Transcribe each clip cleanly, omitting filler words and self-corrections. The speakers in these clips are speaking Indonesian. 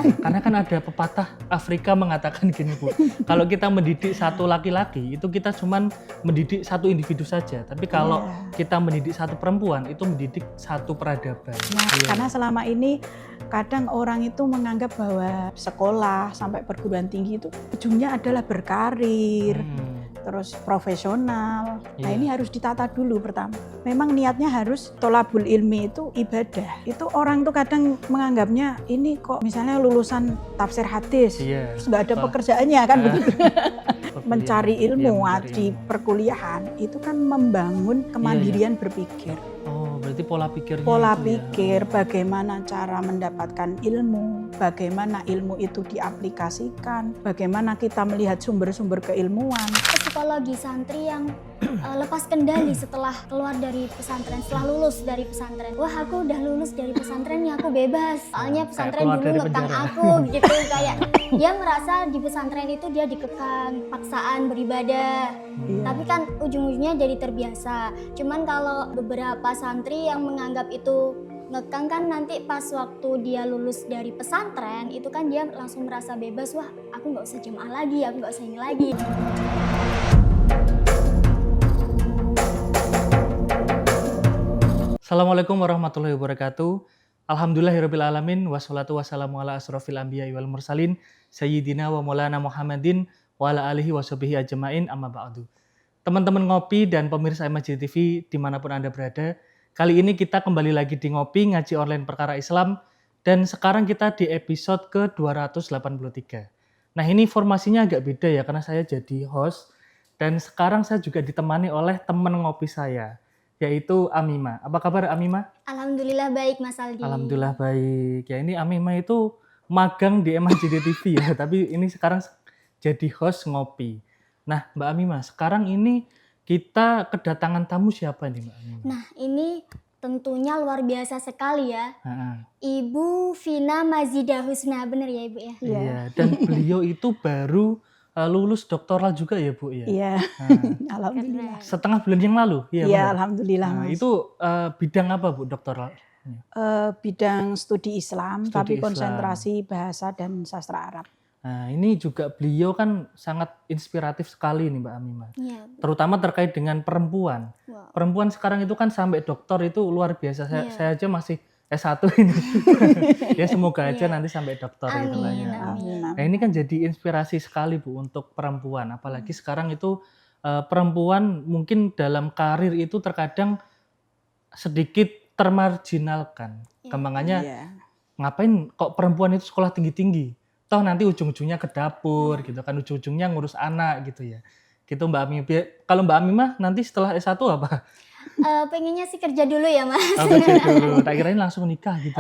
Karena kan ada pepatah Afrika mengatakan gini Bu, kalau kita mendidik satu laki-laki itu kita cuman mendidik satu individu saja, tapi kalau kita mendidik satu perempuan itu mendidik satu peradaban. Nah, karena selama ini kadang orang itu menganggap bahwa sekolah sampai perguruan tinggi itu ujungnya adalah berkarir, terus profesional. Nah ini harus ditata dulu pertama. Memang niatnya harus tolabul ilmi itu ibadah. Itu orang tuh kadang menganggapnya ini kok misalnya lulusan tafsir hadis, terus nggak ada pekerjaannya kan begitu. Mencari ilmu di perkuliahan itu kan membangun kemandirian berpikir. Oh, berarti pola pikirnya pola itu pikir, bagaimana cara mendapatkan ilmu, bagaimana ilmu itu diaplikasikan, bagaimana kita melihat sumber-sumber keilmuan. Psikologi santri yang lepas kendali setelah keluar dari pesantren, setelah lulus dari pesantren. Wah, aku udah lulus dari pesantren nih, aku bebas. Soalnya pesantren dulu ngekang aku gitu, kayak dia merasa di pesantren itu dia dikekang, paksaan beribadah. Tapi kan ujung-ujungnya jadi terbiasa. Cuman kalau beberapa santri yang menganggap itu ngekang kan nanti pas waktu dia lulus dari pesantren itu kan dia langsung merasa bebas. Wah, aku nggak usah jamaah lagi, aku nggak usah ini lagi. Assalamualaikum warahmatullahi wabarakatuh. Alhamdulillahirrabbilalamin. Wassalatu wassalamu ala asrofil anbiya wal mursalin. Sayyidina wa maulana Muhammadin wa ala alihi wa sahbihi ajma'in amma ba'du. Teman-teman ngopi dan pemirsa MJ TV dimanapun Anda berada. Kali ini kita kembali lagi di Ngopi Ngaji Online Perkara Islam. Dan sekarang kita di episode ke-283. Nah ini formasinya agak beda ya karena saya jadi host. Dan sekarang saya juga ditemani oleh teman ngopi saya, yaitu Amimah. Apa kabar Amimah? Alhamdulillah baik Mas Aldi. Alhamdulillah baik. Ya ini Amimah itu magang di MJ TV ya, tapi ini sekarang jadi host ngopi. Nah Mbak Amimah, sekarang ini kita kedatangan tamu siapa nih Mbak Amimah? Nah ini tentunya luar biasa sekali ya. Ibu Vina Mazidah Husna, bener ya Ibu ya? Iya, dan beliau itu baru lulus doktoral juga ya Bu ya? Iya, alhamdulillah. Setengah bulan yang lalu? Iya, alhamdulillah Mas. Itu bidang apa Bu doktoral? Bidang studi Islam, tapi konsentrasi bahasa dan sastra Arab. Nah ini juga beliau kan sangat inspiratif sekali nih Mbak Amimah. Iya. Terutama terkait dengan perempuan. Wow. Perempuan sekarang itu kan sampai doktor itu luar biasa. Saya aja masih S1 ini. Ya semoga aja nanti sampai doktor gitu lah ya. Nah ini kan jadi inspirasi sekali Bu untuk perempuan. Apalagi sekarang itu perempuan mungkin dalam karir itu terkadang sedikit termarginalkan. Kembangannya ngapain kok perempuan itu sekolah tinggi-tinggi? Toh nanti ujung-ujungnya ke dapur gitu kan, ujung-ujungnya ngurus anak gitu ya. Gitu Mbak Amimah. Kalau Mbak Amimah nanti setelah S1 apa? Pengennya sih kerja dulu ya Mas. Kerja dulu, tak kirain langsung nikah gitu.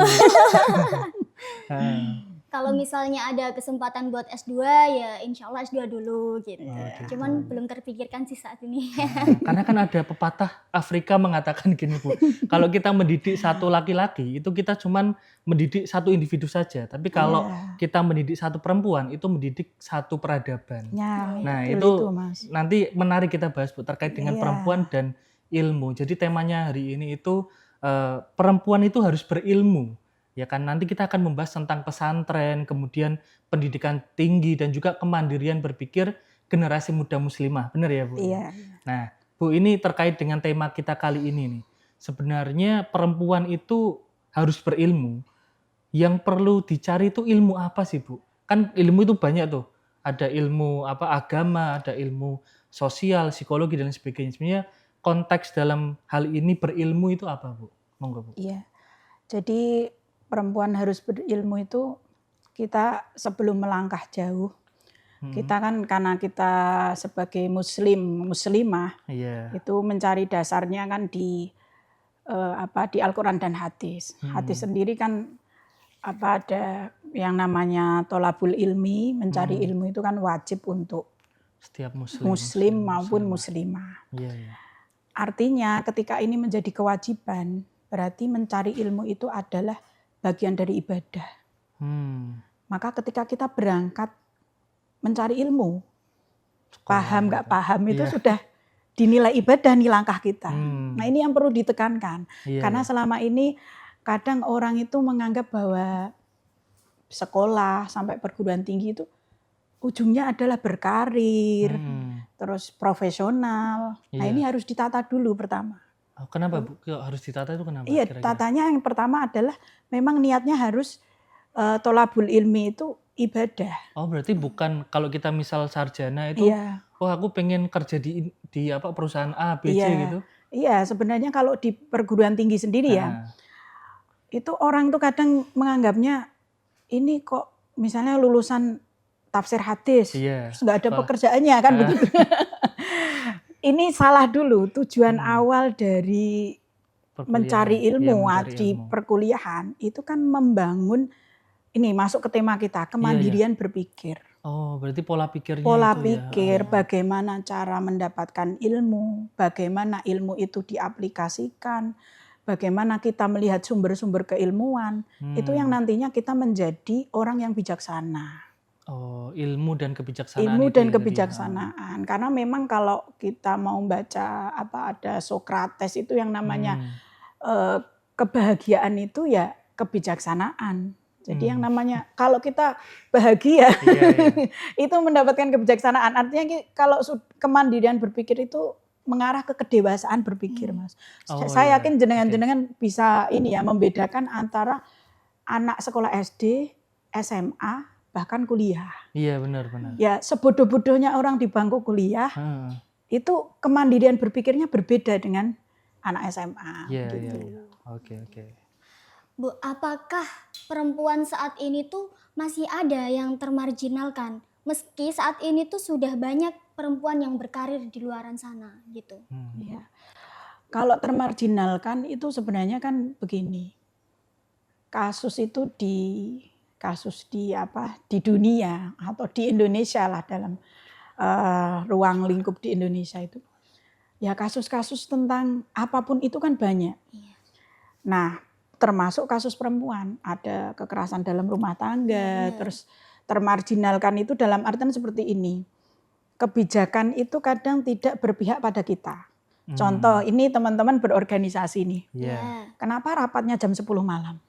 Kalau misalnya ada kesempatan buat S2 ya insya Allah S2 dulu gitu. Cuman belum terpikirkan sih saat ini. Karena kan ada pepatah Afrika mengatakan gini Bu, kalau kita mendidik satu laki-laki itu kita cuman mendidik satu individu saja. Tapi kalau kita mendidik satu perempuan itu mendidik satu peradaban. Nah itu nanti menarik kita bahas Bu terkait dengan perempuan dan ilmu. Jadi temanya hari ini itu perempuan itu harus berilmu. Ya kan nanti kita akan membahas tentang pesantren, kemudian pendidikan tinggi dan juga kemandirian berpikir generasi muda muslimah. Benar ya Bu? Iya. Nah Bu ini terkait dengan tema kita kali ini nih. Sebenarnya perempuan itu harus berilmu. Yang perlu dicari itu ilmu apa sih Bu? Kan ilmu itu banyak tuh. Ada ilmu agama, ada ilmu sosial, psikologi dan sebagainya. Sebenarnya konteks dalam hal ini berilmu itu apa Bu? Monggo Bu. Iya. Jadi perempuan harus berilmu itu kita sebelum melangkah jauh. Kita kan karena kita sebagai muslimah itu mencari dasarnya kan di Al-Qur'an dan hadis. Hadis sendiri kan ada yang namanya tolabul ilmi, mencari ilmu itu kan wajib untuk setiap muslim maupun muslimah. Artinya ketika ini menjadi kewajiban, berarti mencari ilmu itu adalah bagian dari ibadah. Maka ketika kita berangkat mencari ilmu, paham nggak paham itu sudah dinilai ibadah nih langkah kita. Nah ini yang perlu ditekankan. Karena selama ini kadang orang itu menganggap bahwa sekolah sampai perguruan tinggi itu ujungnya adalah berkarir, terus profesional. Nah Iya. ini harus ditata dulu pertama. Oh, kenapa Bu? Kok harus ditata itu kenapa? Iya, kira-kira? tatanya yang pertama adalah memang niatnya harus tolabul ilmi itu ibadah. Oh, berarti bukan kalau kita misal sarjana itu, Iya, oh aku pengen kerja di apa perusahaan A, B, C iya, gitu. iya. Sebenarnya kalau di perguruan tinggi sendiri ya, Nah, itu orang tuh kadang menganggapnya ini kok misalnya lulusan tafsir hadis, iya. terus nggak ada Sekolah. pekerjaannya kan begitu. Ini salah dulu tujuan Hmm. awal dari mencari Perkuliahan. Iya, ilmu mencari di ilmu. perkuliahan itu kan membangun ini masuk ke tema kita kemandirian berpikir. Oh, berarti pola pikirnya Pola itu ya. pikir, bagaimana cara mendapatkan ilmu, bagaimana ilmu itu diaplikasikan, bagaimana kita melihat sumber-sumber keilmuan, itu yang nantinya kita menjadi orang yang bijaksana. Oh, ilmu dan kebijaksanaan Ilmu itu dan ya tadi. kebijaksanaan. Karena memang kalau kita mau baca ada Sokrates itu yang namanya kebahagiaan itu ya kebijaksanaan. Jadi yang namanya kalau kita bahagia itu mendapatkan kebijaksanaan. Artinya kalau kemandirian berpikir itu mengarah ke kedewasaan berpikir, Mas. Saya yakin jenengan-jenengan bisa ini ya membedakan antara anak sekolah SD, SMA, bahkan kuliah. Iya, benar. Ya, sebodoh-bodohnya orang di bangku kuliah, itu kemandirian berpikirnya berbeda dengan anak SMA. Iya, gitu. iya. Oke. Bu, apakah perempuan saat ini tuh masih ada yang termarginalkan? Meski saat ini tuh sudah banyak perempuan yang berkarir di luaran sana gitu. Ya. Kalau termarginalkan itu sebenarnya kan begini. Kasus itu di dunia atau di Indonesia lah dalam ruang lingkup di Indonesia itu. Ya kasus-kasus tentang apapun itu kan banyak. Iya. Nah, termasuk kasus perempuan, ada kekerasan dalam rumah tangga, terus termarginalkan itu dalam artian seperti ini. Kebijakan itu kadang tidak berpihak pada kita. Contoh, ini teman-teman berorganisasi nih. Iya. Kenapa rapatnya jam 10 malam?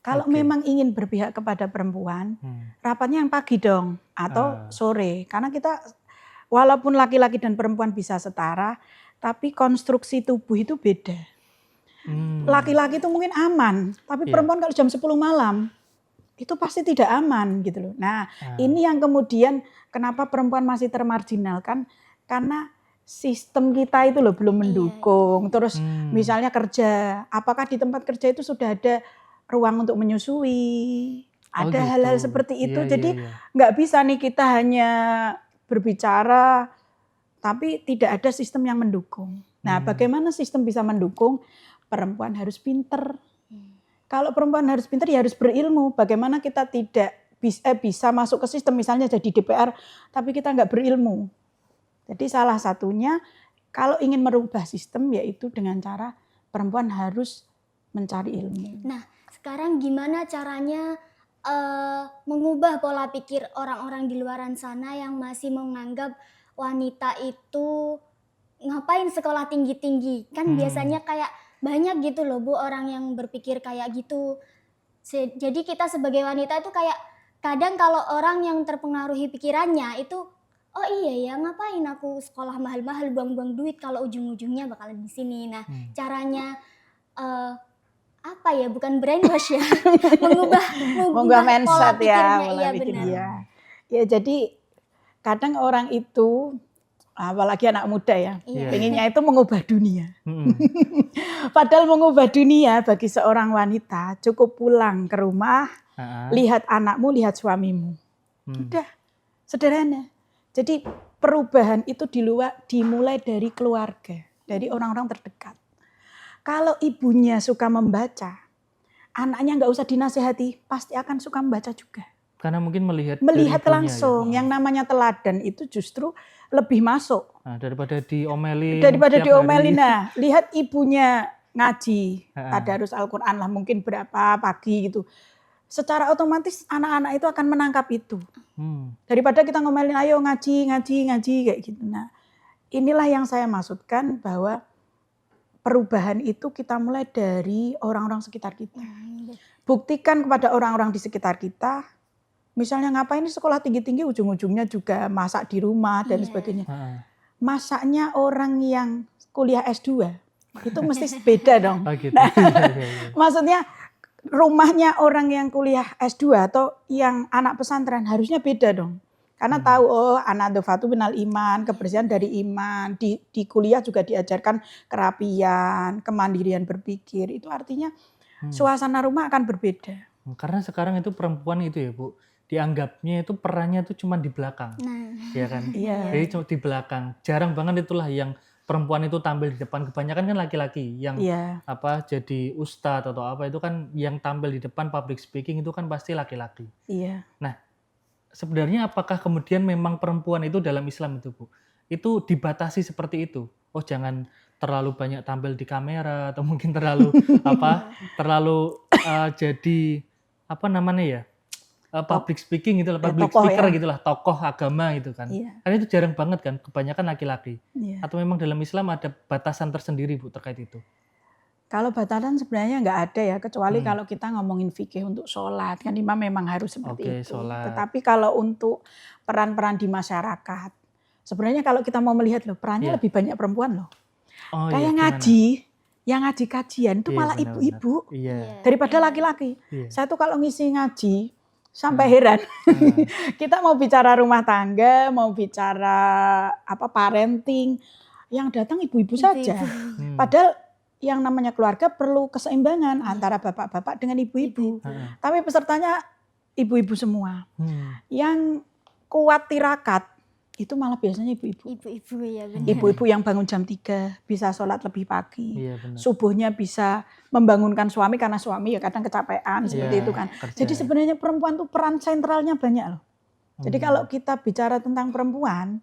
Kalau memang ingin berpihak kepada perempuan, rapatnya yang pagi dong atau sore. Karena kita walaupun laki-laki dan perempuan bisa setara, tapi konstruksi tubuh itu beda. Laki-laki itu mungkin aman, tapi perempuan kalau jam 10 malam itu pasti tidak aman gitu loh. Nah, ini yang kemudian kenapa perempuan masih termarginalkan, karena sistem kita itu loh belum mendukung. Terus misalnya kerja, apakah di tempat kerja itu sudah ada ruang untuk menyusui? Ada hal-hal seperti itu. Jadi nggak bisa nih kita hanya berbicara tapi tidak ada sistem yang mendukung. Nah, bagaimana sistem bisa mendukung? Perempuan harus pinter. Kalau perempuan harus pinter ya harus berilmu. Bagaimana kita tidak bisa masuk ke sistem misalnya jadi DPR tapi kita nggak berilmu. Jadi salah satunya kalau ingin merubah sistem yaitu dengan cara perempuan harus mencari ilmu. Nah, sekarang gimana caranya mengubah pola pikir orang-orang di luaran sana yang masih menganggap wanita itu ngapain sekolah tinggi-tinggi? Kan biasanya kayak banyak gitu loh Bu orang yang berpikir kayak gitu. Jadi kita sebagai wanita itu kayak kadang kalau orang yang terpengaruhi pikirannya itu, oh iya ya ngapain aku sekolah mahal-mahal buang-buang duit kalau ujung-ujungnya bakalan di sini. Nah caranya apa ya, bukan brainwash ya, mengubah mindset pola pikirnya. Iya benar. Ya jadi kadang orang itu apalagi anak muda ya, pengennya itu mengubah dunia. Padahal mengubah dunia bagi seorang wanita cukup pulang ke rumah, lihat anakmu, lihat suamimu. Udah, sederhana. Jadi perubahan itu dimulai dari keluarga, dari orang-orang terdekat. Kalau ibunya suka membaca, anaknya nggak usah dinasehati, pasti akan suka membaca juga. Karena mungkin melihat langsung. Ya. Yang namanya teladan itu justru lebih masuk. Nah, daripada diomelin. Nah, lihat ibunya ngaji, tadarus Al-Quran lah mungkin berapa pagi gitu. Secara otomatis anak-anak itu akan menangkap itu. Daripada kita ngomelin, ayo ngaji kayak gitu. Nah, inilah yang saya maksudkan bahwa perubahan itu kita mulai dari orang-orang sekitar kita. buktikan kepada orang-orang di sekitar kita. Misalnya ngapain ini sekolah tinggi-tinggi ujung-ujungnya juga masak di rumah dan sebagainya. Masaknya orang yang kuliah S2 itu mesti beda dong. Oh gitu. Nah, maksudnya rumahnya orang yang kuliah S2 atau yang anak pesantren harusnya beda dong. Karena tahu an-nadhafatu minal iman, kebersihan dari iman. Di kuliah juga diajarkan kerapian, kemandirian berpikir. Itu artinya suasana rumah akan berbeda. Karena sekarang itu perempuan itu ya Bu, dianggapnya itu perannya itu cuma di belakang. Ya kan? Iya. Jadi cuma di belakang. Jarang banget itulah yang perempuan itu tampil di depan. Kebanyakan kan laki-laki yang jadi ustadz atau apa itu kan yang tampil di depan public speaking itu kan pasti laki-laki. Iya. Nah, sebenarnya apakah kemudian memang perempuan itu dalam Islam itu Bu, itu dibatasi seperti itu? Oh jangan terlalu banyak tampil di kamera atau mungkin terlalu jadi apa namanya ya public speaking gitu lah, public speaker gitulah, tokoh agama gitu kan. Karena itu jarang banget kan, kebanyakan laki-laki. Atau memang dalam Islam ada batasan tersendiri Bu terkait itu? Kalau batasan sebenarnya nggak ada ya, kecuali kalau kita ngomongin fikih untuk sholat, kan imam memang harus seperti itu. Sholat. Tetapi kalau untuk peran-peran di masyarakat, sebenarnya kalau kita mau melihat loh, perannya lebih banyak perempuan loh. Kayak ngaji, yang ngaji kajian itu malah ibu-ibu daripada laki-laki. Saya tuh kalau ngisi ngaji sampai heran. Kita mau bicara rumah tangga, mau bicara parenting, yang datang ibu-ibu saja. Padahal yang namanya keluarga perlu keseimbangan antara bapak-bapak dengan ibu-ibu. Tapi pesertanya ibu-ibu semua. Yang kuat tirakat itu malah biasanya ibu-ibu. Ibu-ibu ya benar. Ibu-ibu yang bangun jam 3 bisa sholat lebih pagi. Subuhnya bisa membangunkan suami karena suami ya kadang kecapean seperti itu kan. Jadi sebenarnya perempuan tuh peran sentralnya banyak loh. Jadi kalau kita bicara tentang perempuan,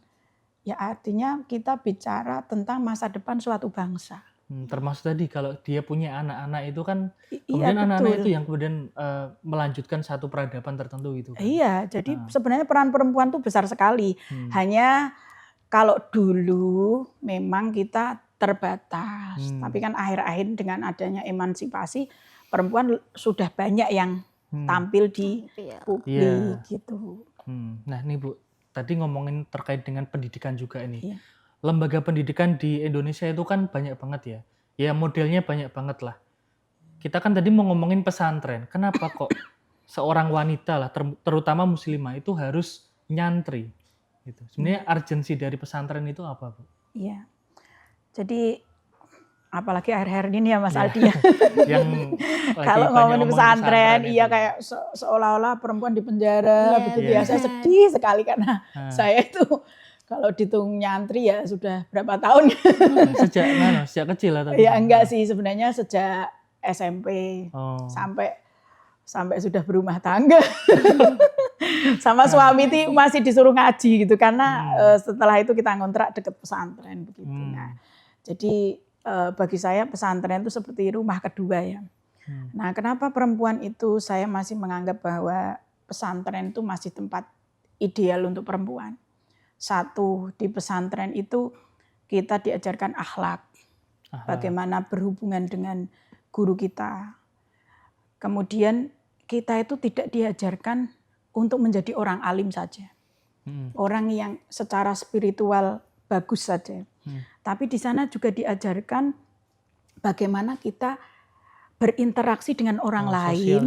ya artinya kita bicara tentang masa depan suatu bangsa. Termasuk tadi kalau dia punya anak-anak itu kan kemudian anak-anak itu yang kemudian melanjutkan satu peradaban tertentu gitu kan. Iya, jadi sebenarnya peran perempuan tuh besar sekali. Hanya kalau dulu memang kita terbatas. Tapi kan akhir-akhir dengan adanya emansipasi perempuan sudah banyak yang tampil di publik gitu. Nah, nih Bu, tadi ngomongin terkait dengan pendidikan juga ini. Lembaga pendidikan di Indonesia itu kan banyak banget ya. Ya modelnya banyak banget lah. Kita kan tadi mau ngomongin pesantren. Kenapa kok seorang wanita lah, terutama muslimah itu harus nyantri? Gitu. Sebenarnya urgensi dari pesantren itu apa Bu? Iya. Jadi apalagi akhir-akhir ini ya Mas Aldi ya. Yang kalau ngomongin pesantren, iya kayak seolah-olah perempuan di penjara begitu ya. Saya sedih sekali karena saya itu kalau dihitung nyantri ya sudah berapa tahun. Sejak kecil atau? Ya enggak sih, sebenarnya sejak SMP sampai sudah berumah tangga. Sama suami itu masih disuruh ngaji gitu karena setelah itu kita ngontrak dekat pesantren begitu. Nah, jadi bagi saya pesantren itu seperti rumah kedua ya. Nah, kenapa perempuan itu saya masih menganggap bahwa pesantren itu masih tempat ideal untuk perempuan. Satu, di pesantren itu kita diajarkan akhlak, bagaimana berhubungan dengan guru kita. Kemudian kita itu tidak diajarkan untuk menjadi orang alim saja, orang yang secara spiritual bagus saja. Tapi di sana juga diajarkan bagaimana kita berinteraksi dengan orang lain,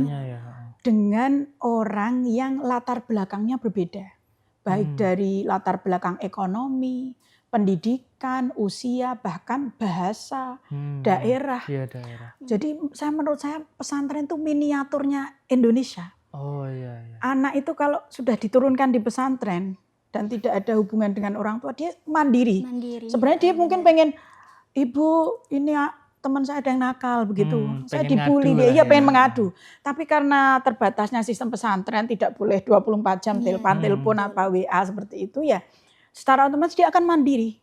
dengan orang yang latar belakangnya berbeda. Baik dari latar belakang ekonomi, pendidikan, usia, bahkan bahasa, daerah. Jadi menurut saya pesantren itu miniaturnya Indonesia. Anak itu kalau sudah diturunkan di pesantren dan tidak ada hubungan dengan orang tua, dia mandiri. Sebenarnya dia mungkin pengen, ibu ini teman saya ada yang nakal begitu, saya dibully, dia pengen mengadu. Tapi karena terbatasnya sistem pesantren, tidak boleh 24 jam telepon apa WA seperti itu ya, secara otomatis dia akan mandiri.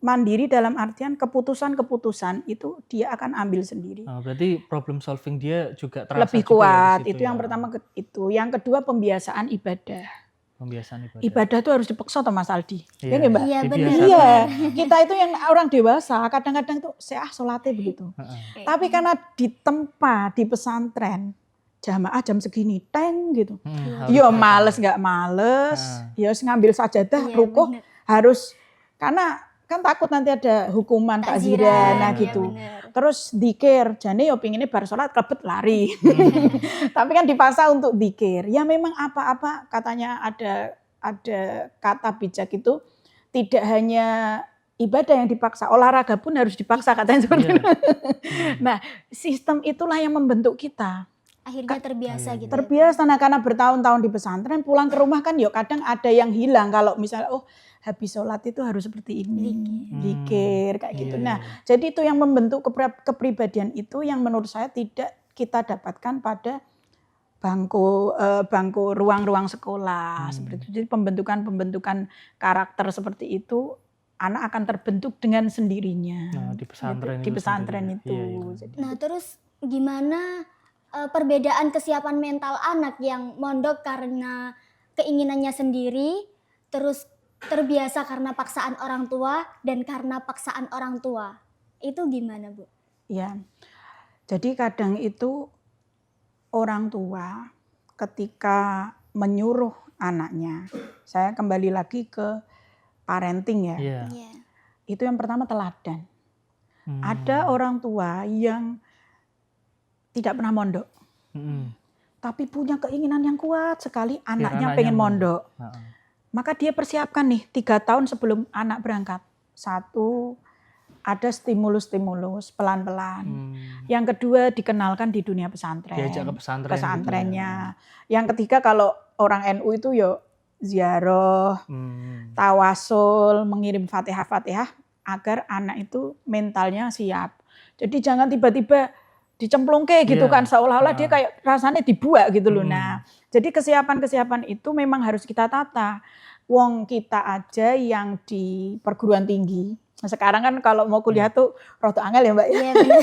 Mandiri dalam artian keputusan-keputusan itu dia akan ambil sendiri. Berarti problem solving dia juga terasa lebih kuat. Itu yang pertama itu. Yang kedua pembiasaan ibadah. pembiasaan ibadah. Ibadah itu harus dipaksa toh Mas Aldi. Iya, Ya nggak, Mbak? Iya, benar. dibiasakan. Iya, kita itu yang orang dewasa kadang-kadang tuh sholatnya begitu. Heeh. Tapi karena ditempa di pesantren jamaah jam segini teng gitu. Harus Yo datang. males nggak males, ya harus ngambil sajadah Iya, rukuh benar. harus, karena kan takut nanti ada hukuman takziran, nah Iya, gitu. benar. Terus dikir, jane yo pinginnya bar sholat kebet lari. Tapi kan dipaksa untuk dikir. Ya memang apa-apa katanya ada kata bijak itu tidak hanya ibadah yang dipaksa, olahraga pun harus dipaksa katanya seperti Iya. itu. Nah, sistem itulah yang membentuk kita. Akhirnya terbiasa Iya, gitu. Terbiasa, nah karena bertahun-tahun di pesantren, pulang ke rumah kan yuk kadang ada yang hilang. Kalau misalnya, oh habis sholat itu harus seperti ini, zikir kayak gitu. Iya, Nah, iya. jadi itu yang membentuk kepribadian itu yang menurut saya tidak kita dapatkan pada bangku ruang-ruang sekolah seperti itu. Jadi pembentukan karakter seperti itu anak akan terbentuk dengan sendirinya. Nah, di pesantren Gitu. Di itu pesantren sendiri. itu. Iya, iya. Jadi, Nah, terus gimana perbedaan kesiapan mental anak yang mondok karena keinginannya sendiri, terus terbiasa karena paksaan orang tua dan karena paksaan orang tua? Itu gimana, Bu? ya. Jadi kadang itu orang tua ketika menyuruh anaknya, saya kembali lagi ke parenting ya. Iya. Iya. Itu yang pertama teladan. Hmm. Ada orang tua yang tidak pernah mondok, Mm-mm. tapi punya keinginan yang kuat sekali anaknya anaknya pengen mondok. Heeh. Maka dia persiapkan nih 3 tahun sebelum anak berangkat. 1, ada stimulus pelan-pelan. Yang kedua dikenalkan di dunia pesantren. Diajak ke pesantren. Pesantrennya. Yang ketiga kalau orang NU itu yo ziarah, tawasul, mengirim Fatihah-Fatihah agar anak itu mentalnya siap. Jadi jangan tiba-tiba dicemplungke gitu Iya. kan, seolah-olah dia kayak rasanya dibuat gitu loh. Hmm. Nah, jadi kesiapan-kesiapan itu memang harus kita tata. Wong kita aja yang di perguruan tinggi. Nah, sekarang kan kalau mau kuliah tuh rada angel ya Mbak ya. Iya, benar.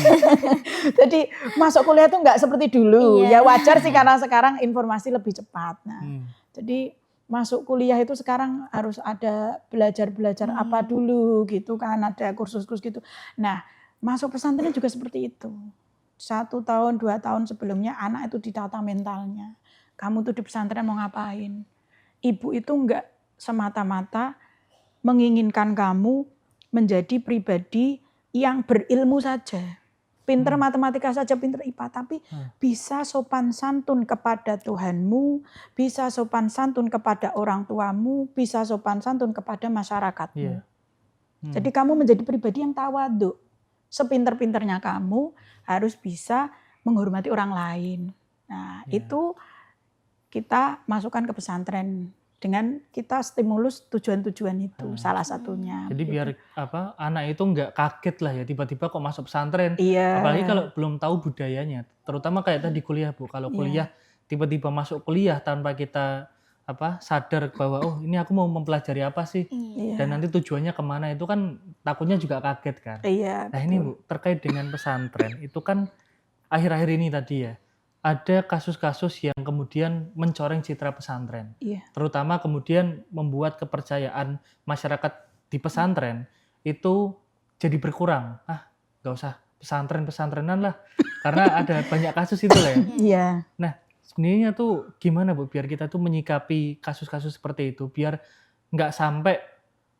Jadi masuk kuliah tuh nggak seperti dulu. Iya. Ya wajar sih karena sekarang informasi lebih cepat. Nah, jadi masuk kuliah itu sekarang harus ada belajar-belajar apa dulu gitu kan, ada kursus-kursus gitu. Nah, masuk pesantren juga seperti itu. 1 tahun, 2 tahun sebelumnya anak itu ditata mentalnya. Kamu tuh di pesantren mau ngapain? Ibu itu enggak semata-mata menginginkan kamu menjadi pribadi yang berilmu saja. Pinter matematika saja, pinter IPA, tapi bisa sopan santun kepada Tuhanmu, bisa sopan santun kepada orang tuamu, bisa sopan santun kepada masyarakatmu. Iya. Jadi kamu menjadi pribadi yang tawadhu. Sepinter-pinternya kamu harus bisa menghormati orang lain. Nah, itu kita masukkan ke pesantren dengan kita stimulus tujuan-tujuan itu salah satunya. Jadi gitu. biar anak itu nggak kaget lah ya tiba-tiba kok masuk pesantren. Iya. Apalagi kalau belum tahu budayanya. Terutama kayak tadi kuliah Bu. Kalau kuliah tiba-tiba masuk kuliah tanpa kita sadar bahwa oh ini aku mau mempelajari apa sih Iya. dan nanti tujuannya kemana, itu kan takutnya juga kaget kan. Iya. Nah ini Bu, terkait dengan pesantren itu kan akhir-akhir ini tadi ya ada kasus-kasus yang kemudian mencoreng citra pesantren. Iya. Terutama kemudian membuat kepercayaan masyarakat di pesantren itu jadi berkurang. Nggak usah pesantren-pesantrenan lah, karena ada banyak kasus itu lah ya. Iya. Nah sebenarnya tuh gimana Bu biar kita tuh menyikapi kasus-kasus seperti itu biar nggak sampai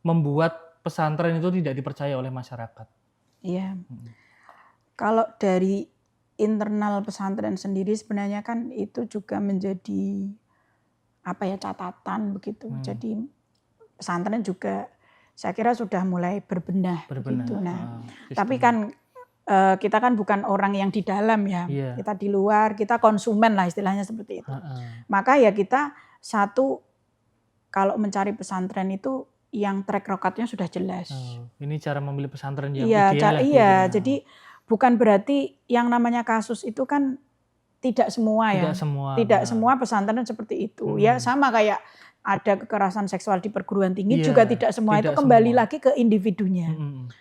membuat pesantren itu tidak dipercaya oleh masyarakat. Iya. Kalau dari internal pesantren sendiri sebenarnya kan itu juga menjadi catatan begitu. Jadi pesantren juga saya kira sudah mulai berbenah. Begitu. Nah, tapi kan kita kan bukan orang yang di dalam ya. Iya. Kita di luar, kita konsumen lah istilahnya seperti itu. Maka ya kita kalau mencari pesantren itu yang track recordnya sudah jelas. Ini cara memilih pesantren yang Iya, ideal. iya. Jadi bukan berarti yang namanya kasus itu kan tidak semua ya. Tidak semua pesantren seperti itu. Ya sama kayak ada kekerasan seksual di perguruan tinggi juga tidak semua itu kembali lagi ke individunya.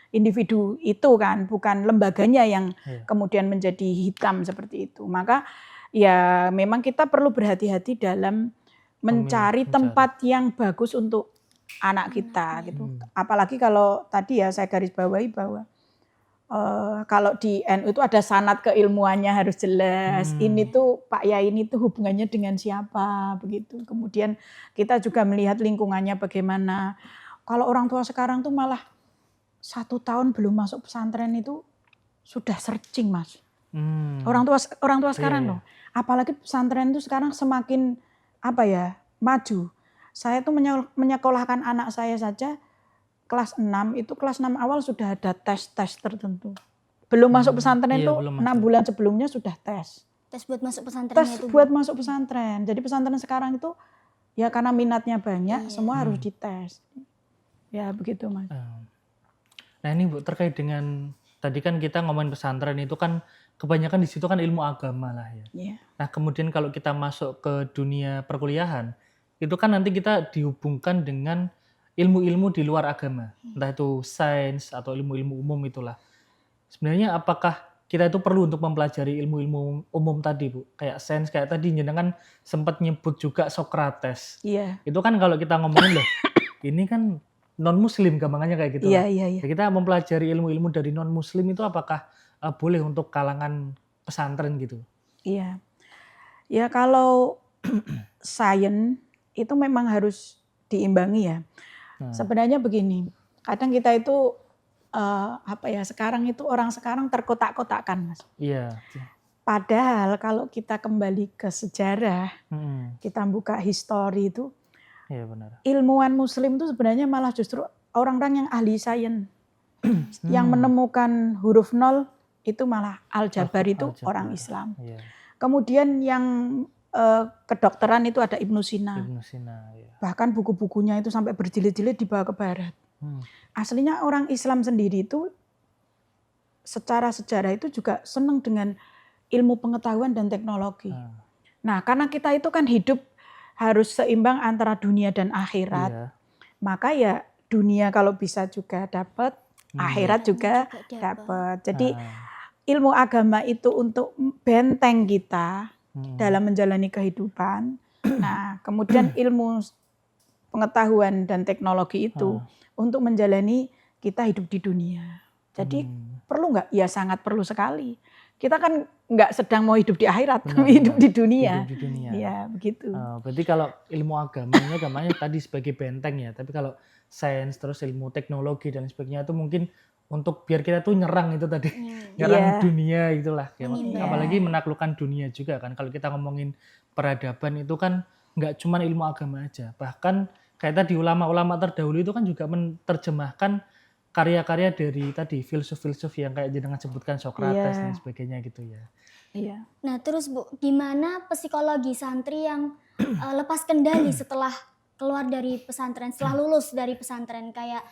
Individu itu kan bukan lembaganya yang kemudian menjadi hitam seperti itu. Maka ya memang kita perlu berhati-hati dalam mencari tempat yang bagus untuk anak kita gitu. Apalagi kalau tadi ya saya garis bawahi bahwa kalau di NU itu ada sanad keilmuannya harus jelas. Ini tuh Pak Yai ini tuh hubungannya dengan siapa begitu. Kemudian kita juga melihat lingkungannya bagaimana. Kalau orang tua sekarang tuh malah 1 tahun belum masuk pesantren itu sudah searching, Mas. Orang tua sekarang loh. Apalagi pesantren itu sekarang semakin maju. Saya tuh menyekolahkan anak saya saja kelas 6 itu kelas 6 awal sudah ada tes-tes tertentu. Belum masuk pesantren itu 6 bulan sebelumnya sudah tes. Tes buat masuk pesantren Tes buat masuk pesantren. Jadi pesantren sekarang itu ya karena minatnya banyak semua harus dites. Ya begitu, Mas. Nah ini Bu, terkait dengan tadi kan kita ngomongin pesantren itu kan kebanyakan di situ kan ilmu agama lah ya. Yeah. Nah kemudian kalau kita masuk ke dunia perkuliahan itu kan nanti kita dihubungkan dengan ilmu-ilmu di luar agama, entah itu sains atau ilmu-ilmu umum itulah. Sebenarnya apakah kita itu perlu untuk mempelajari ilmu-ilmu umum tadi, Bu? Kayak sains, kayak tadi jenengan sempat nyebut juga Socrates. Iya. Itu kan kalau kita ngomongin loh, ini kan non-muslim gampangannya kayak gitu. Iya. Ya, kita mempelajari ilmu-ilmu dari non-muslim itu apakah boleh untuk kalangan pesantren gitu? Iya. Ya kalau sains itu memang harus diimbangi ya. Sebenarnya begini, kadang kita itu sekarang itu orang sekarang terkotak-kotakkan, Mas. Iya. Padahal kalau kita kembali ke sejarah, kita buka histori itu, iya benar. Ilmuwan Muslim itu sebenarnya malah justru orang-orang yang ahli sains, yang menemukan huruf nol itu malah Al-Jabar itu orang Islam. Iya. Kemudian yang kedokteran itu ada Ibnu Sina. Ya. Bahkan buku-bukunya itu sampai berjilid-jilid dibawa ke barat. Aslinya orang Islam sendiri itu secara sejarah itu juga senang dengan ilmu pengetahuan dan teknologi. Nah, karena kita itu kan hidup harus seimbang antara dunia dan akhirat. Maka ya dunia kalau bisa juga dapat, akhirat juga dapat. Jadi ilmu agama itu untuk benteng kita dalam menjalani kehidupan. Nah, kemudian ilmu pengetahuan dan teknologi itu untuk menjalani kita hidup di dunia. Jadi perlu nggak? Ya sangat perlu sekali. Kita kan nggak sedang mau hidup di akhirat, tapi hidup di dunia. Hidup di dunia. Ya begitu. Berarti kalau ilmu agamanya tadi sebagai benteng ya. Tapi kalau sains terus ilmu teknologi dan sebagainya itu mungkin untuk biar kita tuh nyerang itu tadi, nyerang dunia itulah. Apalagi menaklukkan dunia juga kan. Kalau kita ngomongin peradaban itu kan nggak cuma ilmu agama aja. Bahkan kayak tadi ulama-ulama terdahulu itu kan juga menerjemahkan karya-karya dari tadi filsuf-filsuf yang kayak jenengan sebutkan Socrates dan sebagainya gitu ya. Iya. Nah terus Bu, gimana psikologi santri yang lepas kendali setelah keluar dari pesantren, setelah lulus dari pesantren, kayak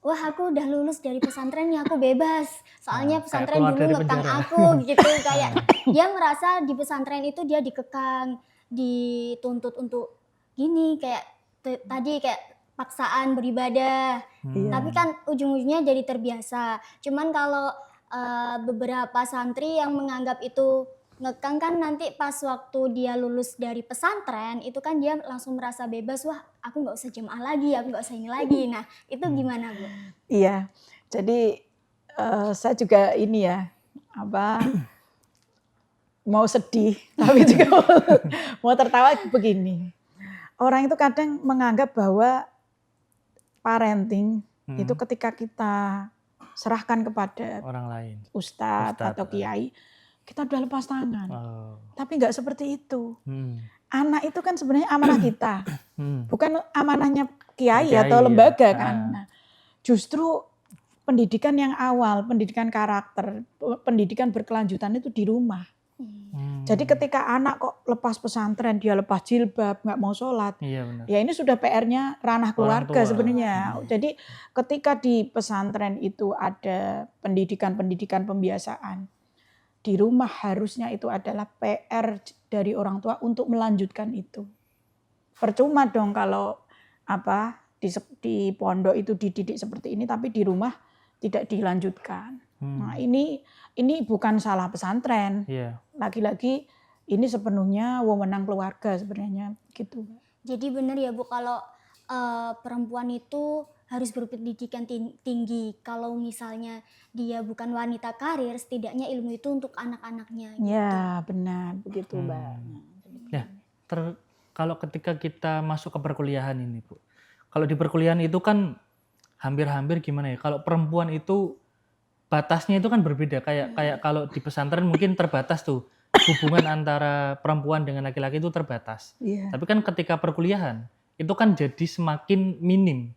wah aku udah lulus dari pesantren ya aku bebas, soalnya pesantren dulu ngekang aku gitu. Kayak dia merasa di pesantren itu dia dikekang, dituntut untuk gini, kayak tadi kayak paksaan beribadah. Tapi kan ujung-ujungnya jadi terbiasa. Cuman kalau beberapa santri yang menganggap itu ngekang kan nanti pas waktu dia lulus dari pesantren itu kan dia langsung merasa bebas, wah aku nggak usah jemaah lagi, aku nggak usah ini lagi. Nah itu gimana Bu? Iya, jadi saya juga ini ya mau sedih tapi juga mau tertawa begini. Orang itu kadang menganggap bahwa parenting itu ketika kita serahkan kepada orang lain, ustadz atau kiai, kita udah lepas tangan. Tapi nggak seperti itu. Anak itu kan sebenarnya amanah kita, bukan amanahnya kiai atau lembaga kan. Nah, justru pendidikan yang awal, pendidikan karakter, pendidikan berkelanjutan itu di rumah. Jadi ketika anak kok lepas pesantren, dia lepas jilbab, nggak mau sholat, ya ini sudah PR-nya ranah keluarga sebenarnya. Jadi ketika di pesantren itu ada pendidikan-pendidikan pembiasaan, di rumah harusnya itu adalah PR dari orang tua untuk melanjutkan itu. Percuma dong kalau di pondok itu dididik seperti ini, tapi di rumah tidak dilanjutkan. Nah ini bukan salah pesantren. Lagi-lagi ini sepenuhnya wewenang keluarga sebenarnya gitu. Jadi benar ya Bu, kalau perempuan itu harus berpendidikan tinggi. Kalau misalnya dia bukan wanita karir, setidaknya ilmu itu untuk anak-anaknya. Gitu. Ya, benar begitu, Mbak. Ya, kalau ketika kita masuk ke perkuliahan ini, Bu. Kalau di perkuliahan itu kan hampir-hampir gimana ya? Kalau perempuan itu batasnya itu kan berbeda. Kayak kalau di pesantren mungkin terbatas tuh. Hubungan antara perempuan dengan laki-laki itu terbatas. Iya. Tapi kan ketika perkuliahan itu kan jadi semakin minim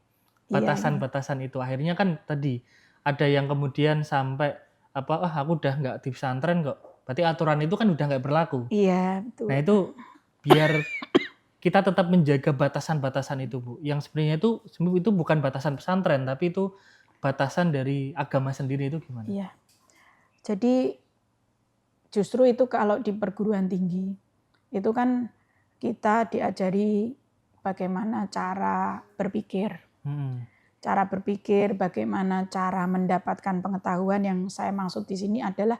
batasan-batasan itu. Akhirnya kan tadi ada yang kemudian sampai aku udah nggak di pesantren kok. Berarti aturan itu kan udah nggak berlaku. Iya, betul. Nah itu biar kita tetap menjaga batasan-batasan itu, Bu. Yang sebenarnya itu bukan batasan pesantren, tapi itu batasan dari agama sendiri itu gimana? Iya. Jadi justru itu kalau di perguruan tinggi itu kan kita diajari bagaimana cara berpikir. Cara berpikir, bagaimana cara mendapatkan pengetahuan. Yang saya maksud di sini adalah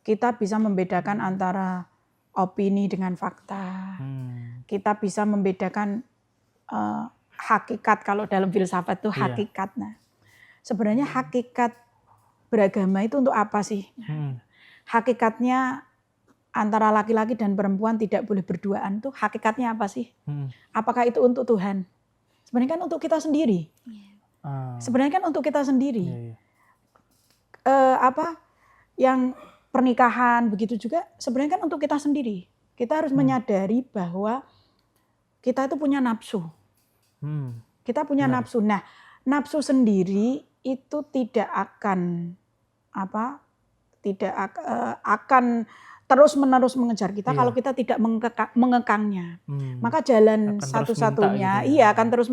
kita bisa membedakan antara opini dengan fakta. Kita bisa membedakan hakikat, kalau dalam filsafat itu hakikat. Nah, sebenarnya hakikat beragama itu untuk apa sih? Hakikatnya antara laki-laki dan perempuan tidak boleh berduaan tuh hakikatnya apa sih? Apakah itu untuk Tuhan? Sebenarnya kan untuk kita sendiri. Sebenarnya kan untuk kita sendiri. Yang pernikahan begitu juga sebenarnya kan untuk kita sendiri. Kita harus menyadari bahwa kita itu punya nafsu. Kita punya nafsu. Nah, nafsu sendiri itu tidak akan akan terus-menerus mengejar kita kalau kita tidak mengekangnya. Maka jalan satu-satunya akan terus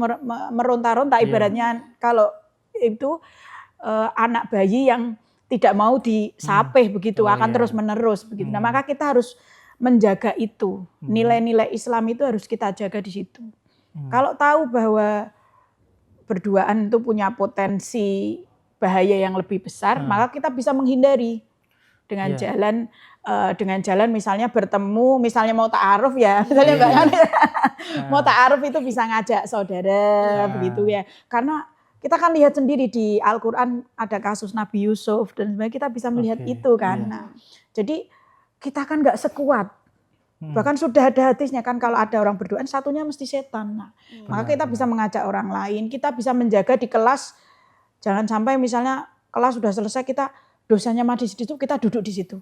meronta-ronta, ibaratnya kalau itu anak bayi yang tidak mau disapih begitu, akan terus-menerus begitu. Nah, maka kita harus menjaga itu. Nilai-nilai Islam itu harus kita jaga di situ. Kalau tahu bahwa berduaan itu punya potensi bahaya yang lebih besar, maka kita bisa menghindari dengan jalan misalnya bertemu, misalnya mau ta'aruf ya, misalnya mau ta'aruf itu bisa ngajak saudara begitu ya. Karena kita kan lihat sendiri di Al-Qur'an ada kasus Nabi Yusuf dan sebenarnya kita bisa melihat itu kan. Nah, jadi kita kan nggak sekuat. Bahkan sudah ada hadisnya kan, kalau ada orang berduaan satunya mesti setan. Nah, maka kita bisa mengajak orang lain, kita bisa menjaga di kelas. Jangan sampai misalnya kelas sudah selesai kita dosanya mati di situ, kita duduk di situ.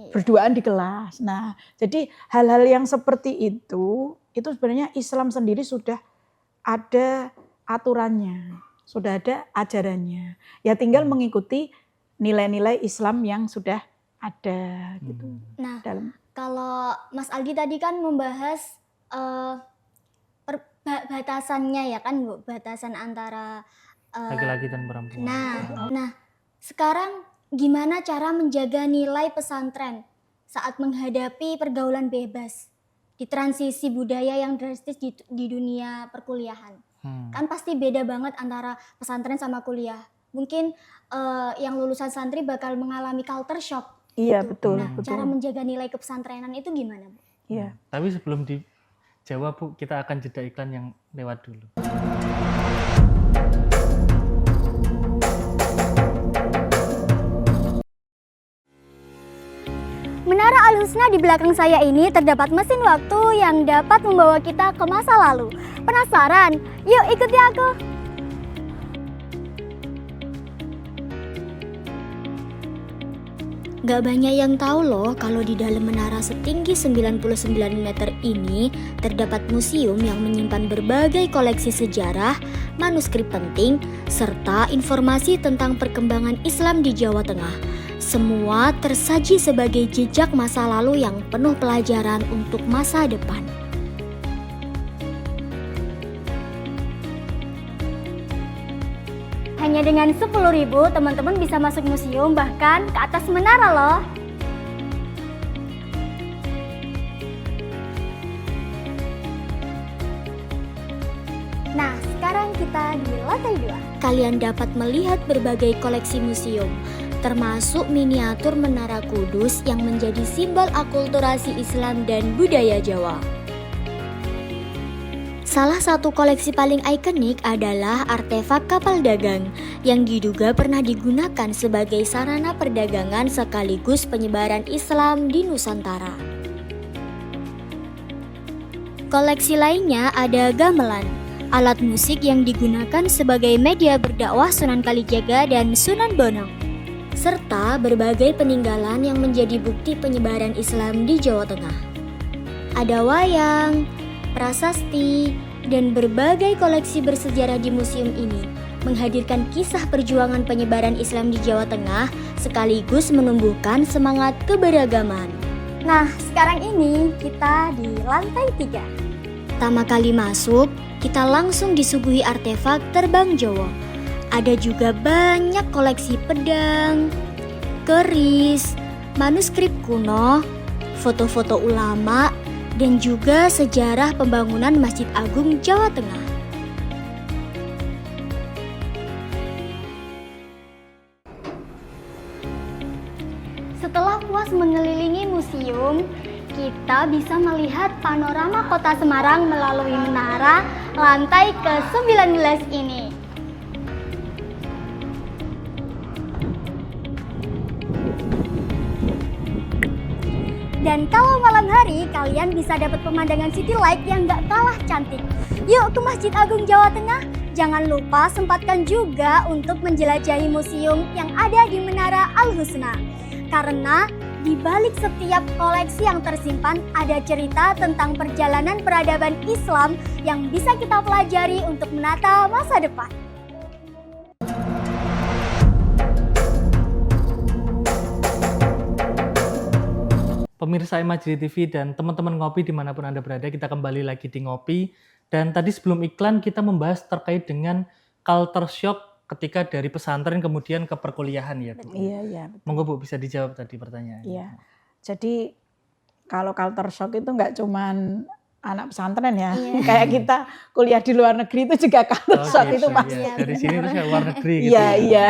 Berduaan di kelas. Nah, jadi hal-hal yang seperti itu sebenarnya Islam sendiri sudah ada aturannya, sudah ada ajarannya. Ya tinggal mengikuti nilai-nilai Islam yang sudah ada gitu. Nah, kalau Mas Aldi tadi kan membahas batasannya ya kan Bu, batasan antara laki-laki dan perempuan. Nah, sekarang gimana cara menjaga nilai pesantren saat menghadapi pergaulan bebas di transisi budaya yang drastis di dunia perkuliahan? Kan pasti beda banget antara pesantren sama kuliah. Mungkin yang lulusan santri bakal mengalami culture shock. Iya, gitu. betul. Nah, cara menjaga nilai kepesantrenan itu gimana, Bu? Iya. Tapi sebelum dijawab, Bu, kita akan jeda iklan yang lewat dulu. Menara Al-Husna di belakang saya ini terdapat mesin waktu yang dapat membawa kita ke masa lalu. Penasaran? Yuk ikuti aku. Gak banyak yang tahu loh kalau di dalam menara setinggi 99 meter ini terdapat museum yang menyimpan berbagai koleksi sejarah, manuskrip penting, serta informasi tentang perkembangan Islam di Jawa Tengah. Semua tersaji sebagai jejak masa lalu yang penuh pelajaran untuk masa depan. Hanya dengan 10.000 teman-teman bisa masuk museum, bahkan ke atas menara loh. Nah, sekarang kita di lantai 2. Kalian dapat melihat berbagai koleksi museum, termasuk miniatur Menara Kudus yang menjadi simbol akulturasi Islam dan budaya Jawa. Salah satu koleksi paling ikonik adalah artefak kapal dagang yang diduga pernah digunakan sebagai sarana perdagangan sekaligus penyebaran Islam di Nusantara. Koleksi lainnya ada gamelan, alat musik yang digunakan sebagai media berdakwah Sunan Kalijaga dan Sunan Bonang, serta berbagai peninggalan yang menjadi bukti penyebaran Islam di Jawa Tengah. Ada wayang, prasasti, dan berbagai koleksi bersejarah di museum ini menghadirkan kisah perjuangan penyebaran Islam di Jawa Tengah sekaligus menumbuhkan semangat keberagaman. Nah, sekarang ini kita di lantai 3. Pertama kali masuk, kita langsung disuguhi artefak terbang Jawa. Ada juga banyak koleksi pedang, keris, manuskrip kuno, foto-foto ulama, dan juga sejarah pembangunan Masjid Agung Jawa Tengah. Setelah puas mengelilingi museum, kita bisa melihat panorama kota Semarang melalui menara lantai ke-19 ini. Dan kalau malam hari, kalian bisa dapat pemandangan city light yang gak kalah cantik. Yuk ke Masjid Agung Jawa Tengah. Jangan lupa sempatkan juga untuk menjelajahi museum yang ada di Menara Al-Husna. Karena di balik setiap koleksi yang tersimpan ada cerita tentang perjalanan peradaban Islam yang bisa kita pelajari untuk menata masa depan. Pemirsa Imajri TV dan teman-teman ngopi dimanapun Anda berada, kita kembali lagi di Ngopi. Dan tadi sebelum iklan kita membahas terkait dengan culture shock ketika dari pesantren kemudian ke perkuliahan ya Bu. Iya. Monggo Bu bisa dijawab tadi pertanyaan. Iya. Jadi kalau culture shock itu nggak cuman anak pesantren ya. Iya. Kayak kita kuliah di luar negeri itu juga culture shock gitu, itu pasti. ya. Dari sini terus ke luar negeri gitu. Iya.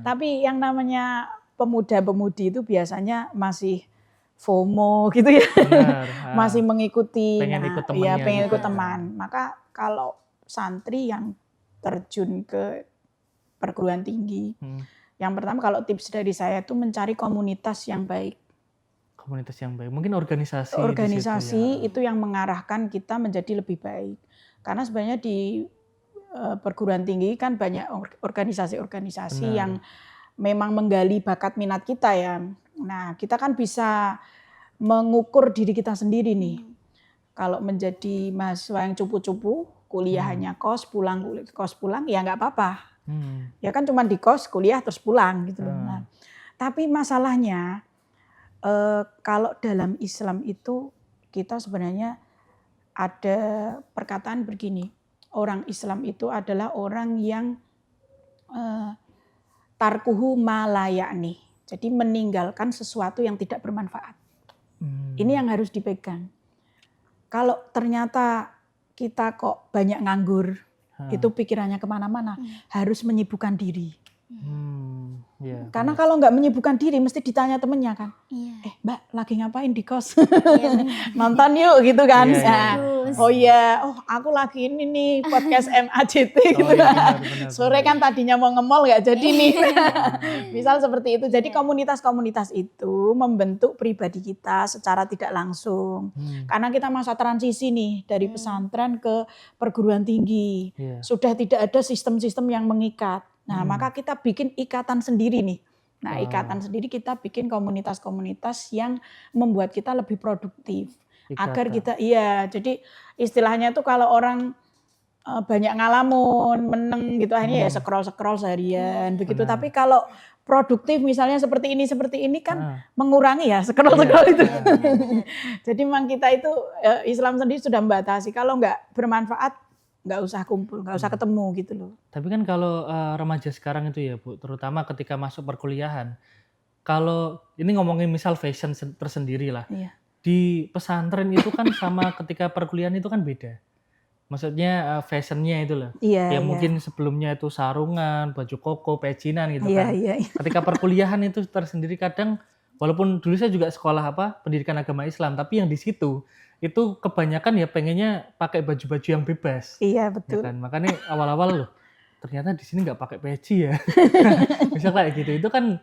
Tapi yang namanya pemuda-pemudi itu biasanya masih FOMO gitu ya. Benar. Masih mengikuti. Pengen ikut temannya. Iya, pengen gitu. ikut teman. Maka kalau santri yang terjun ke perguruan tinggi, yang pertama kalau tips dari saya itu mencari komunitas yang baik. Komunitas yang baik, mungkin organisasi. Organisasi di situ, ya. itu yang mengarahkan kita menjadi lebih baik. Karena sebenarnya di perguruan tinggi kan banyak organisasi-organisasi Benar. yang memang menggali bakat minat kita ya. Nah, kita kan bisa mengukur diri kita sendiri nih. Kalau menjadi mahasiswa yang cupu-cupu, kuliah hanya kos pulang, ya nggak apa-apa. Ya kan cuma di kos, kuliah terus pulang gitu loh. Nah, tapi masalahnya kalau dalam Islam itu kita sebenarnya ada perkataan begini, orang Islam itu adalah orang yang tarkuhu ma la ya'ni. Jadi meninggalkan sesuatu yang tidak bermanfaat. Ini yang harus dipegang. Kalau ternyata kita kok banyak nganggur, itu pikirannya kemana-mana, harus menyibukkan diri. Yeah, karena kalau nggak menyibukkan diri, mesti ditanya temennya kan, Mbak lagi ngapain di kos? Nonton yuk gitu kan. Oh iya, aku lagi ini nih podcast MAJT gitu kan. Sore kan tadinya mau nge-mall nggak jadi nih. Misal seperti itu. Jadi komunitas-komunitas itu membentuk pribadi kita secara tidak langsung. Karena kita masa transisi nih dari pesantren ke perguruan tinggi. Sudah tidak ada sistem-sistem yang mengikat. Nah, maka kita bikin ikatan sendiri nih. Nah, ikatan sendiri kita bikin komunitas-komunitas yang membuat kita lebih produktif. Agar kita, jadi istilahnya tuh kalau orang banyak ngalamun, meneng gitu, akhirnya ya scroll seharian, begitu. Tapi kalau produktif misalnya seperti ini kan mengurangi ya scroll itu. Jadi memang kita itu Islam sendiri sudah membatasi. Kalau nggak bermanfaat, nggak usah kumpul, nggak usah ketemu gitu loh. Tapi kan kalau remaja sekarang itu ya Bu, terutama ketika masuk perkuliahan, kalau ini ngomongin misal fashion tersendiri lah, di pesantren itu kan sama ketika perkuliahan itu kan beda. Maksudnya fashionnya itu loh. Mungkin sebelumnya itu sarungan, baju koko, pecinan gitu kan. Ketika perkuliahan itu tersendiri kadang, walaupun dulu saya juga sekolah pendidikan agama Islam, tapi yang di situ itu kebanyakan ya pengennya pakai baju-baju yang bebas. Iya, Ya betul. kan? Makanya awal-awal loh, ternyata di sini nggak pakai peci ya. Misal kayak gitu. Itu kan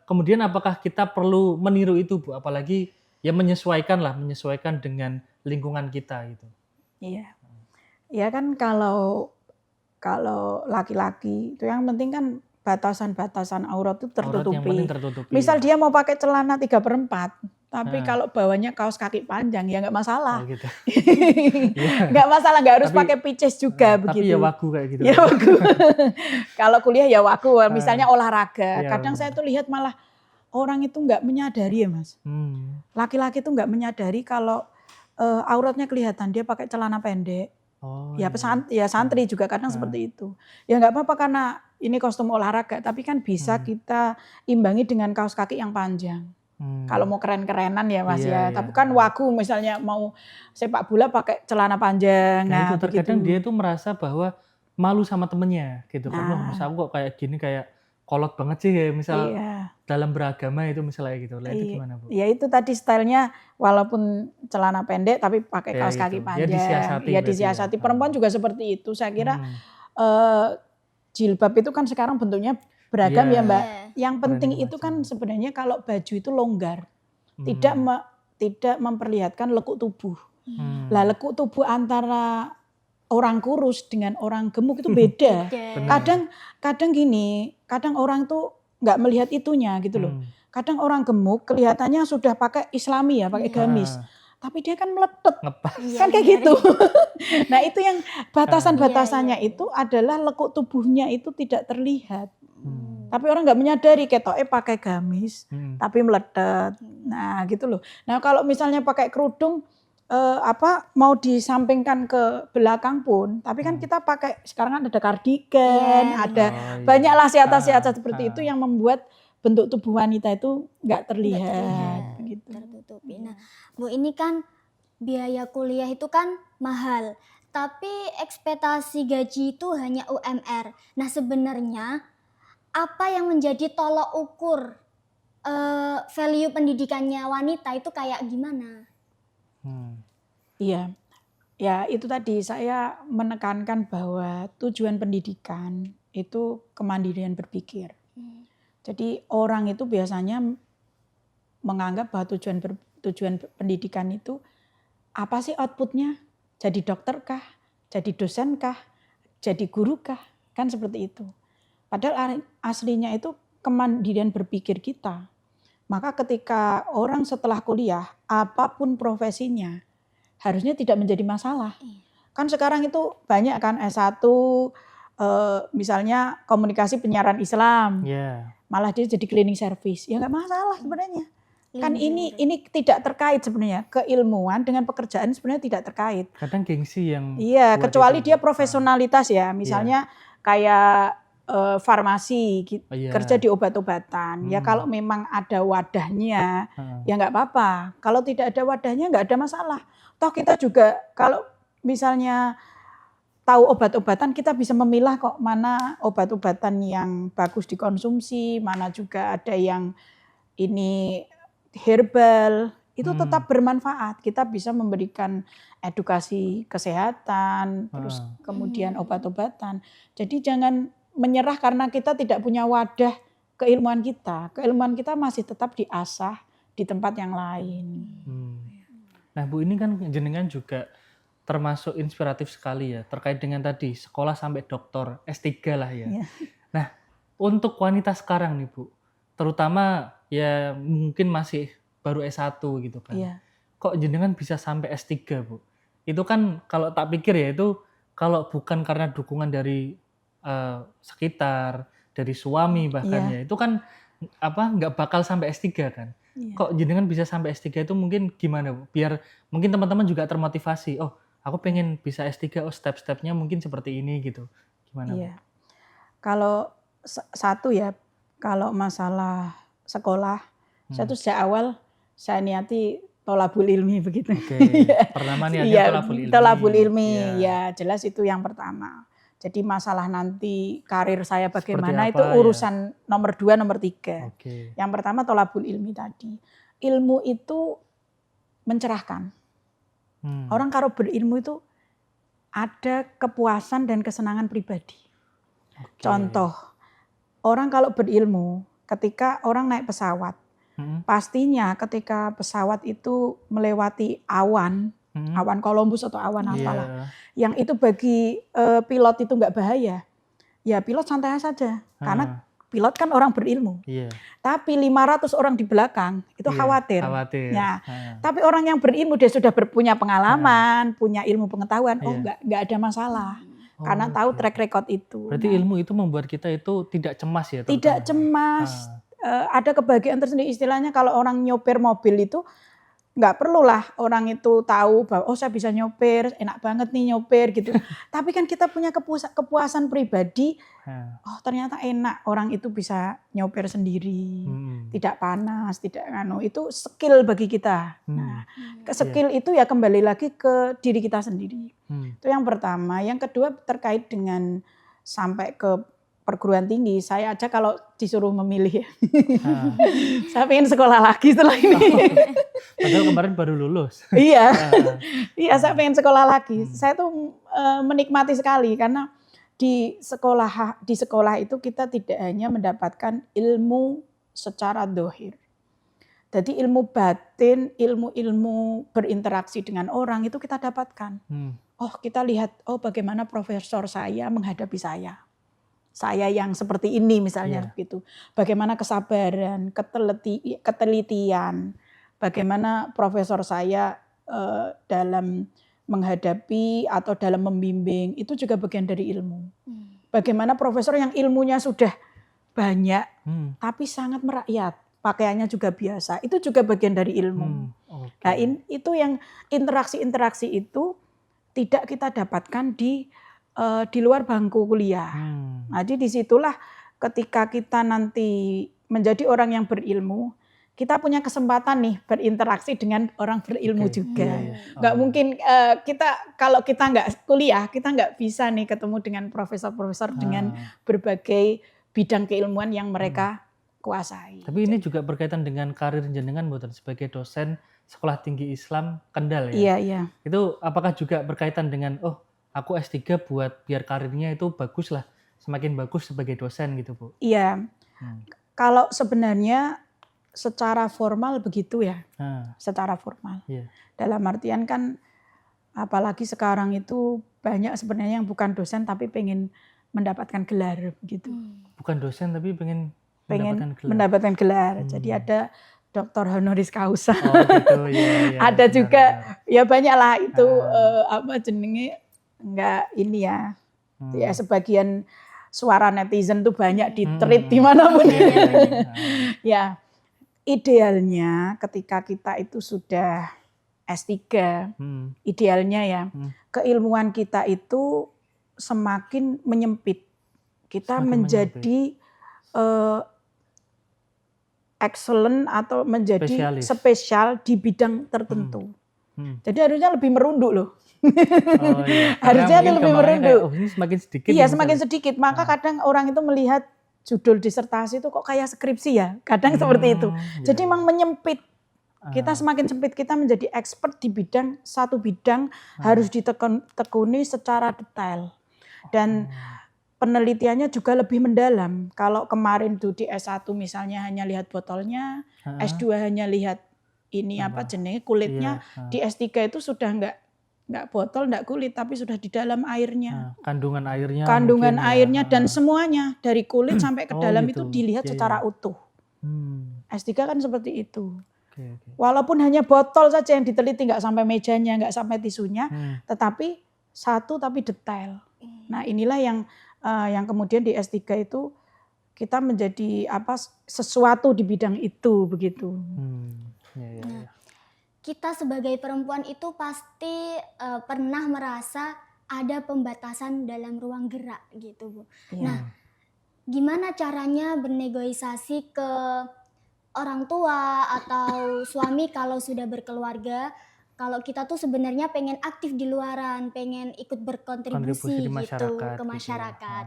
kemudian apakah kita perlu meniru itu, Bu? Apalagi ya menyesuaikan dengan lingkungan kita gitu. Iya. Ya kan kalau laki-laki itu yang penting kan batasan-batasan aurat itu Aurat yang penting tertutupi. tertutupi. Misal dia mau pakai celana 3/4, tapi Nah. kalau bawahnya kaos kaki panjang ya nggak Oh masalah. gitu. Nggak masalah, nggak harus Tapi- pakai pices juga Tapi begitu. ya wagu kayak gitu. Ya wagu. Kalau kuliah ya wagu, misalnya olahraga. Iya, Kadang benar. saya tuh lihat malah orang itu nggak menyadari ya Mas. Laki-laki itu nggak menyadari kalau auratnya kelihatan, dia pakai celana pendek. Oh, Ya iya. santri juga kadang seperti itu. Ya nggak apa-apa karena ini kostum olahraga, tapi kan bisa kita imbangi dengan kaos kaki yang panjang. Kalau mau keren-kerenan ya Mas Iya, ya. Tapi iya. kan wagu misalnya mau sepak bola pakai celana panjang. Nah, itu terkadang begitu. dia tuh merasa bahwa malu sama temennya gitu kan. Wah, Nah. masa aku kok kayak gini, kayak kolot banget sih ya, misal Iya. dalam beragama itu misalnya gitu. Lah itu gimana, Bu? Ya itu tadi stylenya walaupun celana pendek tapi pakai Ya kaos kaki gitu. Ya panjang. disiasati Ya berarti disiasati. ya. Perempuan juga seperti itu. Saya kira jilbab itu kan sekarang bentuknya beragam Iya. ya Mbak. Iya. Yang penting Berani itu kan macam. sebenarnya kalau baju itu longgar. Tidak memperlihatkan lekuk tubuh. Lah lekuk tubuh antara orang kurus dengan orang gemuk itu beda. Benar. Kadang gini, kadang orang tuh nggak melihat itunya gitu loh. Kadang orang gemuk kelihatannya sudah pakai islami ya, pakai gamis. Tapi dia kan meletet. Ngepas. Kan kayak gitu. Nah itu yang batasan-batasannya Iya. itu adalah lekuk tubuhnya itu tidak terlihat. Tapi orang nggak menyadari ketoknya pakai gamis, tapi meletet. Nah gitu loh. Nah kalau misalnya pakai kerudung, mau disampingkan ke belakang pun, tapi kan kita pakai sekarang kan ada kardigan, Iya. ada banyaklah siasat-siasat seperti itu yang membuat bentuk tubuh wanita itu nggak terlihat. Begitu. Tertutupi. Nah, Bu, ini kan biaya kuliah itu kan mahal, tapi ekspektasi gaji itu hanya UMR. Nah, sebenarnya apa yang menjadi tolok ukur value pendidikannya wanita itu kayak gimana? Iya, ya itu tadi saya menekankan bahwa tujuan pendidikan itu kemandirian berpikir. Jadi orang itu biasanya menganggap bahwa tujuan pendidikan itu apa sih outputnya? Jadi dokter kah? Jadi dosen kah? Jadi guru kah? Kan seperti itu. Padahal aslinya itu kemandirian berpikir kita. Maka ketika orang setelah kuliah, apapun profesinya, harusnya tidak menjadi masalah. Kan sekarang itu banyak kan S1, misalnya komunikasi penyiaran Islam. Malah dia jadi cleaning service. Ya nggak masalah sebenarnya. Kan ini tidak terkait sebenarnya. Keilmuan dengan pekerjaan sebenarnya tidak terkait. Kadang gengsi yang... Iya, kecuali dia profesionalitas ya. Misalnya kayak farmasi, kerja di obat-obatan. Ya kalau memang ada wadahnya, ya nggak apa-apa. Kalau tidak ada wadahnya nggak ada masalah. Toh kita juga kalau misalnya tahu obat-obatan, kita bisa memilah kok mana obat-obatan yang bagus dikonsumsi, mana juga ada yang ini herbal, itu tetap bermanfaat. Kita bisa memberikan edukasi kesehatan, terus kemudian obat-obatan. Jadi jangan menyerah karena kita tidak punya wadah keilmuan kita. Keilmuan kita masih tetap diasah di tempat yang lain. Nah Bu, ini kan jenengan juga termasuk inspiratif sekali ya, terkait dengan tadi sekolah sampai doktor, S3 lah ya. Nah untuk wanita sekarang nih Bu, terutama ya mungkin masih baru S1 gitu kan. Kok jenengan bisa sampai S3 Bu? Itu kan kalau tak pikir ya, itu kalau bukan karena dukungan dari sekitar, dari suami bahkan ya, itu kan nggak bakal sampai S3 kan. Kok jenengan bisa sampai S3 itu mungkin gimana Bu? Biar mungkin teman-teman juga termotivasi, oh aku pengen bisa S3, oh step-stepnya mungkin seperti ini gitu. Gimana Bu? Kalau satu ya, kalau masalah sekolah, saya tuh sejak awal saya niati tolabul ilmi begitu. Pertama niatnya tolabul ilmi. Tolabul ilmi, ya jelas itu yang pertama. Jadi masalah nanti karir saya bagaimana itu urusan nomor 2, nomor 3. Yang pertama tolabul ilmi tadi. Ilmu itu mencerahkan. Orang kalau berilmu itu ada kepuasan dan kesenangan pribadi. Contoh, orang kalau berilmu, ketika orang naik pesawat, pastinya ketika pesawat itu melewati awan, awan Columbus atau awan apalah, yang itu bagi pilot itu nggak bahaya, ya pilot santai saja, karena pilot kan orang berilmu. Tapi 500 orang di belakang itu khawatir. Ya. Tapi orang yang berilmu dia sudah punya pengalaman, punya ilmu pengetahuan, nggak ada masalah. Karena tahu track record itu. Berarti ilmu itu membuat kita itu tidak cemas ya? Tidak cemas. Ada kebahagiaan tersendiri, istilahnya kalau orang nyopir mobil itu nggak perlulah orang itu tahu bahwa saya bisa nyopir, enak banget nih nyopir gitu. Tapi kan kita punya kepuasan pribadi, ternyata enak orang itu bisa nyopir sendiri, tidak panas, tidak itu skill bagi kita. Nah, skill itu ya kembali lagi ke diri kita sendiri. Itu yang pertama. Yang kedua terkait dengan sampai ke perguruan tinggi, saya aja kalau disuruh memilih, saya pengen sekolah lagi setelah ini. Padahal kemarin baru lulus. Iya, saya pengen sekolah lagi. Saya tuh menikmati sekali karena di sekolah itu kita tidak hanya mendapatkan ilmu secara dohir. Jadi ilmu batin, ilmu berinteraksi dengan orang itu kita dapatkan. Kita lihat, bagaimana profesor saya menghadapi saya. Saya yang seperti ini misalnya gitu. Bagaimana kesabaran, ketelitian, bagaimana profesor saya dalam menghadapi atau dalam membimbing, itu juga bagian dari ilmu. Bagaimana profesor yang ilmunya sudah banyak tapi sangat merakyat, pakaiannya juga biasa, itu juga bagian dari ilmu. Nah, itu yang interaksi-interaksi itu tidak kita dapatkan di luar bangku kuliah. Jadi disitulah ketika kita nanti menjadi orang yang berilmu, kita punya kesempatan nih berinteraksi dengan orang berilmu juga. Nggak mungkin kalau kita nggak kuliah, kita nggak bisa nih ketemu dengan profesor-profesor dengan berbagai bidang keilmuan yang mereka kuasai. Tapi ini juga berkaitan dengan karir jenengan mboten sebagai dosen Sekolah Tinggi Islam Kendal ya. Iya. Itu apakah juga berkaitan dengan aku S3 buat biar karirnya itu bagus lah, semakin bagus sebagai dosen gitu Bu? Iya, kalau sebenarnya secara formal begitu ya, secara formal. Dalam artian kan apalagi sekarang itu banyak sebenarnya yang bukan dosen tapi pengen mendapatkan gelar begitu. Bukan dosen tapi pengen mendapatkan gelar. Jadi ada Doktor honoris causa. Gitu, ada juga ya banyak lah itu enggak ini ya. Ya sebagian suara netizen tuh banyak di-treat di mana-mana. Ya, idealnya ketika kita itu sudah S3, idealnya ya, keilmuan kita itu semakin menyempit. Kita menjadi excellent atau menjadi spesial di bidang tertentu. Jadi harusnya lebih merunduk loh. Harusnya lebih merunduk. Ini semakin sedikit. Iya, semakin sedikit. Maka kadang orang itu melihat judul disertasi itu kok kayak skripsi ya. Kadang seperti itu. Jadi memang menyempit. Kita semakin sempit, kita menjadi expert di satu bidang harus ditekuni secara detail. Dan penelitiannya juga lebih mendalam. Kalau kemarin tuh di S1 misalnya hanya lihat botolnya, S2 hanya lihat ini jenis kulitnya, di S3 itu sudah enggak botol, enggak kulit, tapi sudah di dalam airnya. Kandungan airnya. Kandungan airnya dan semuanya dari kulit sampai ke dalam itu dilihat secara utuh. S3 kan seperti itu. Walaupun hanya botol saja yang diteliti, enggak sampai mejanya, enggak sampai tisunya, tetapi satu tapi detail. Nah, inilah yang kemudian di S3 itu kita menjadi sesuatu di bidang itu begitu. Kita sebagai perempuan itu pasti pernah merasa ada pembatasan dalam ruang gerak gitu Bu. Nah, gimana caranya bernegosiasi ke orang tua atau suami kalau sudah berkeluarga? Kalau kita tuh sebenarnya pengen aktif di luaran, pengen ikut berkontribusi gitu ke masyarakat.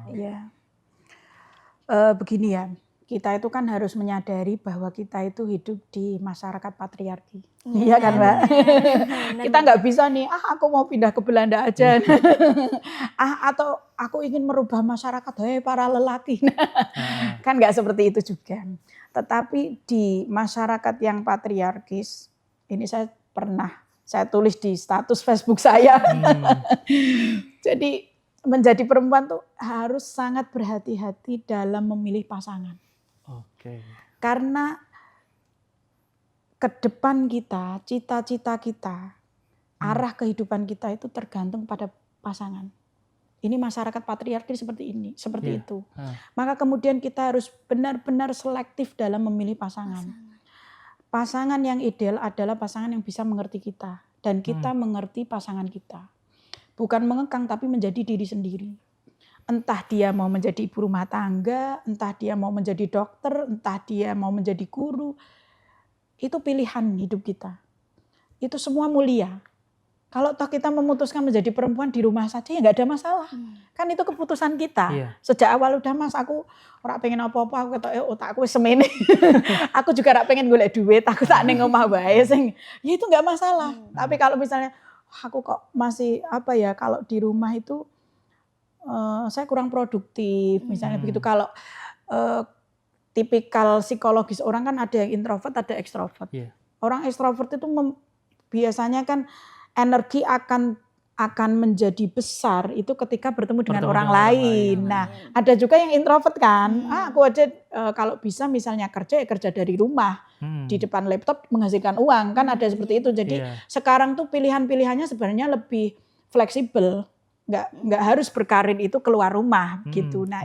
Begini ya, kita itu kan harus menyadari bahwa kita itu hidup di masyarakat patriarki. Iya kan, Mbak? Kita nggak bisa nih, aku mau pindah ke Belanda aja. Atau aku ingin merubah masyarakat, para lelaki. Kan nggak seperti itu juga. Tetapi di masyarakat yang patriarkis, ini saya tulis di status Facebook saya. Jadi menjadi perempuan tuh harus sangat berhati-hati dalam memilih pasangan. Oke. Karena ke depan kita, cita-cita kita, arah kehidupan kita itu tergantung pada pasangan. Ini masyarakat patriarki seperti itu. Maka kemudian kita harus benar-benar selektif dalam memilih pasangan. Pasangan yang ideal adalah pasangan yang bisa mengerti kita dan kita mengerti pasangan kita. Bukan mengekang tapi menjadi diri sendiri. Entah dia mau menjadi ibu rumah tangga, entah dia mau menjadi dokter, entah dia mau menjadi guru. Itu pilihan hidup kita. Itu semua mulia. Kalau toh kita memutuskan menjadi perempuan di rumah saja ya nggak ada masalah. Kan itu keputusan kita. Iya. Sejak awal udah Mas, aku ora pengen apa-apa, aku ketok otakku wis semene. Aku juga ora pengen golek duit, aku tak ning omah wae sing. Ya itu nggak masalah. Tapi kalau misalnya aku kok masih kalau di rumah itu saya kurang produktif, misalnya begitu. Kalau tipikal psikologis orang kan ada yang introvert, ada ekstrovert. Yeah. Orang ekstrovert itu biasanya kan energi akan menjadi besar itu ketika bertemu dengan orang lain. Nah, ada juga yang introvert kan. Aku aja kalau bisa misalnya kerja dari rumah, di depan laptop menghasilkan uang, kan ada seperti itu. Jadi sekarang tuh pilihan-pilihannya sebenarnya lebih fleksibel. Nggak harus berkarir itu keluar rumah gitu. Nah,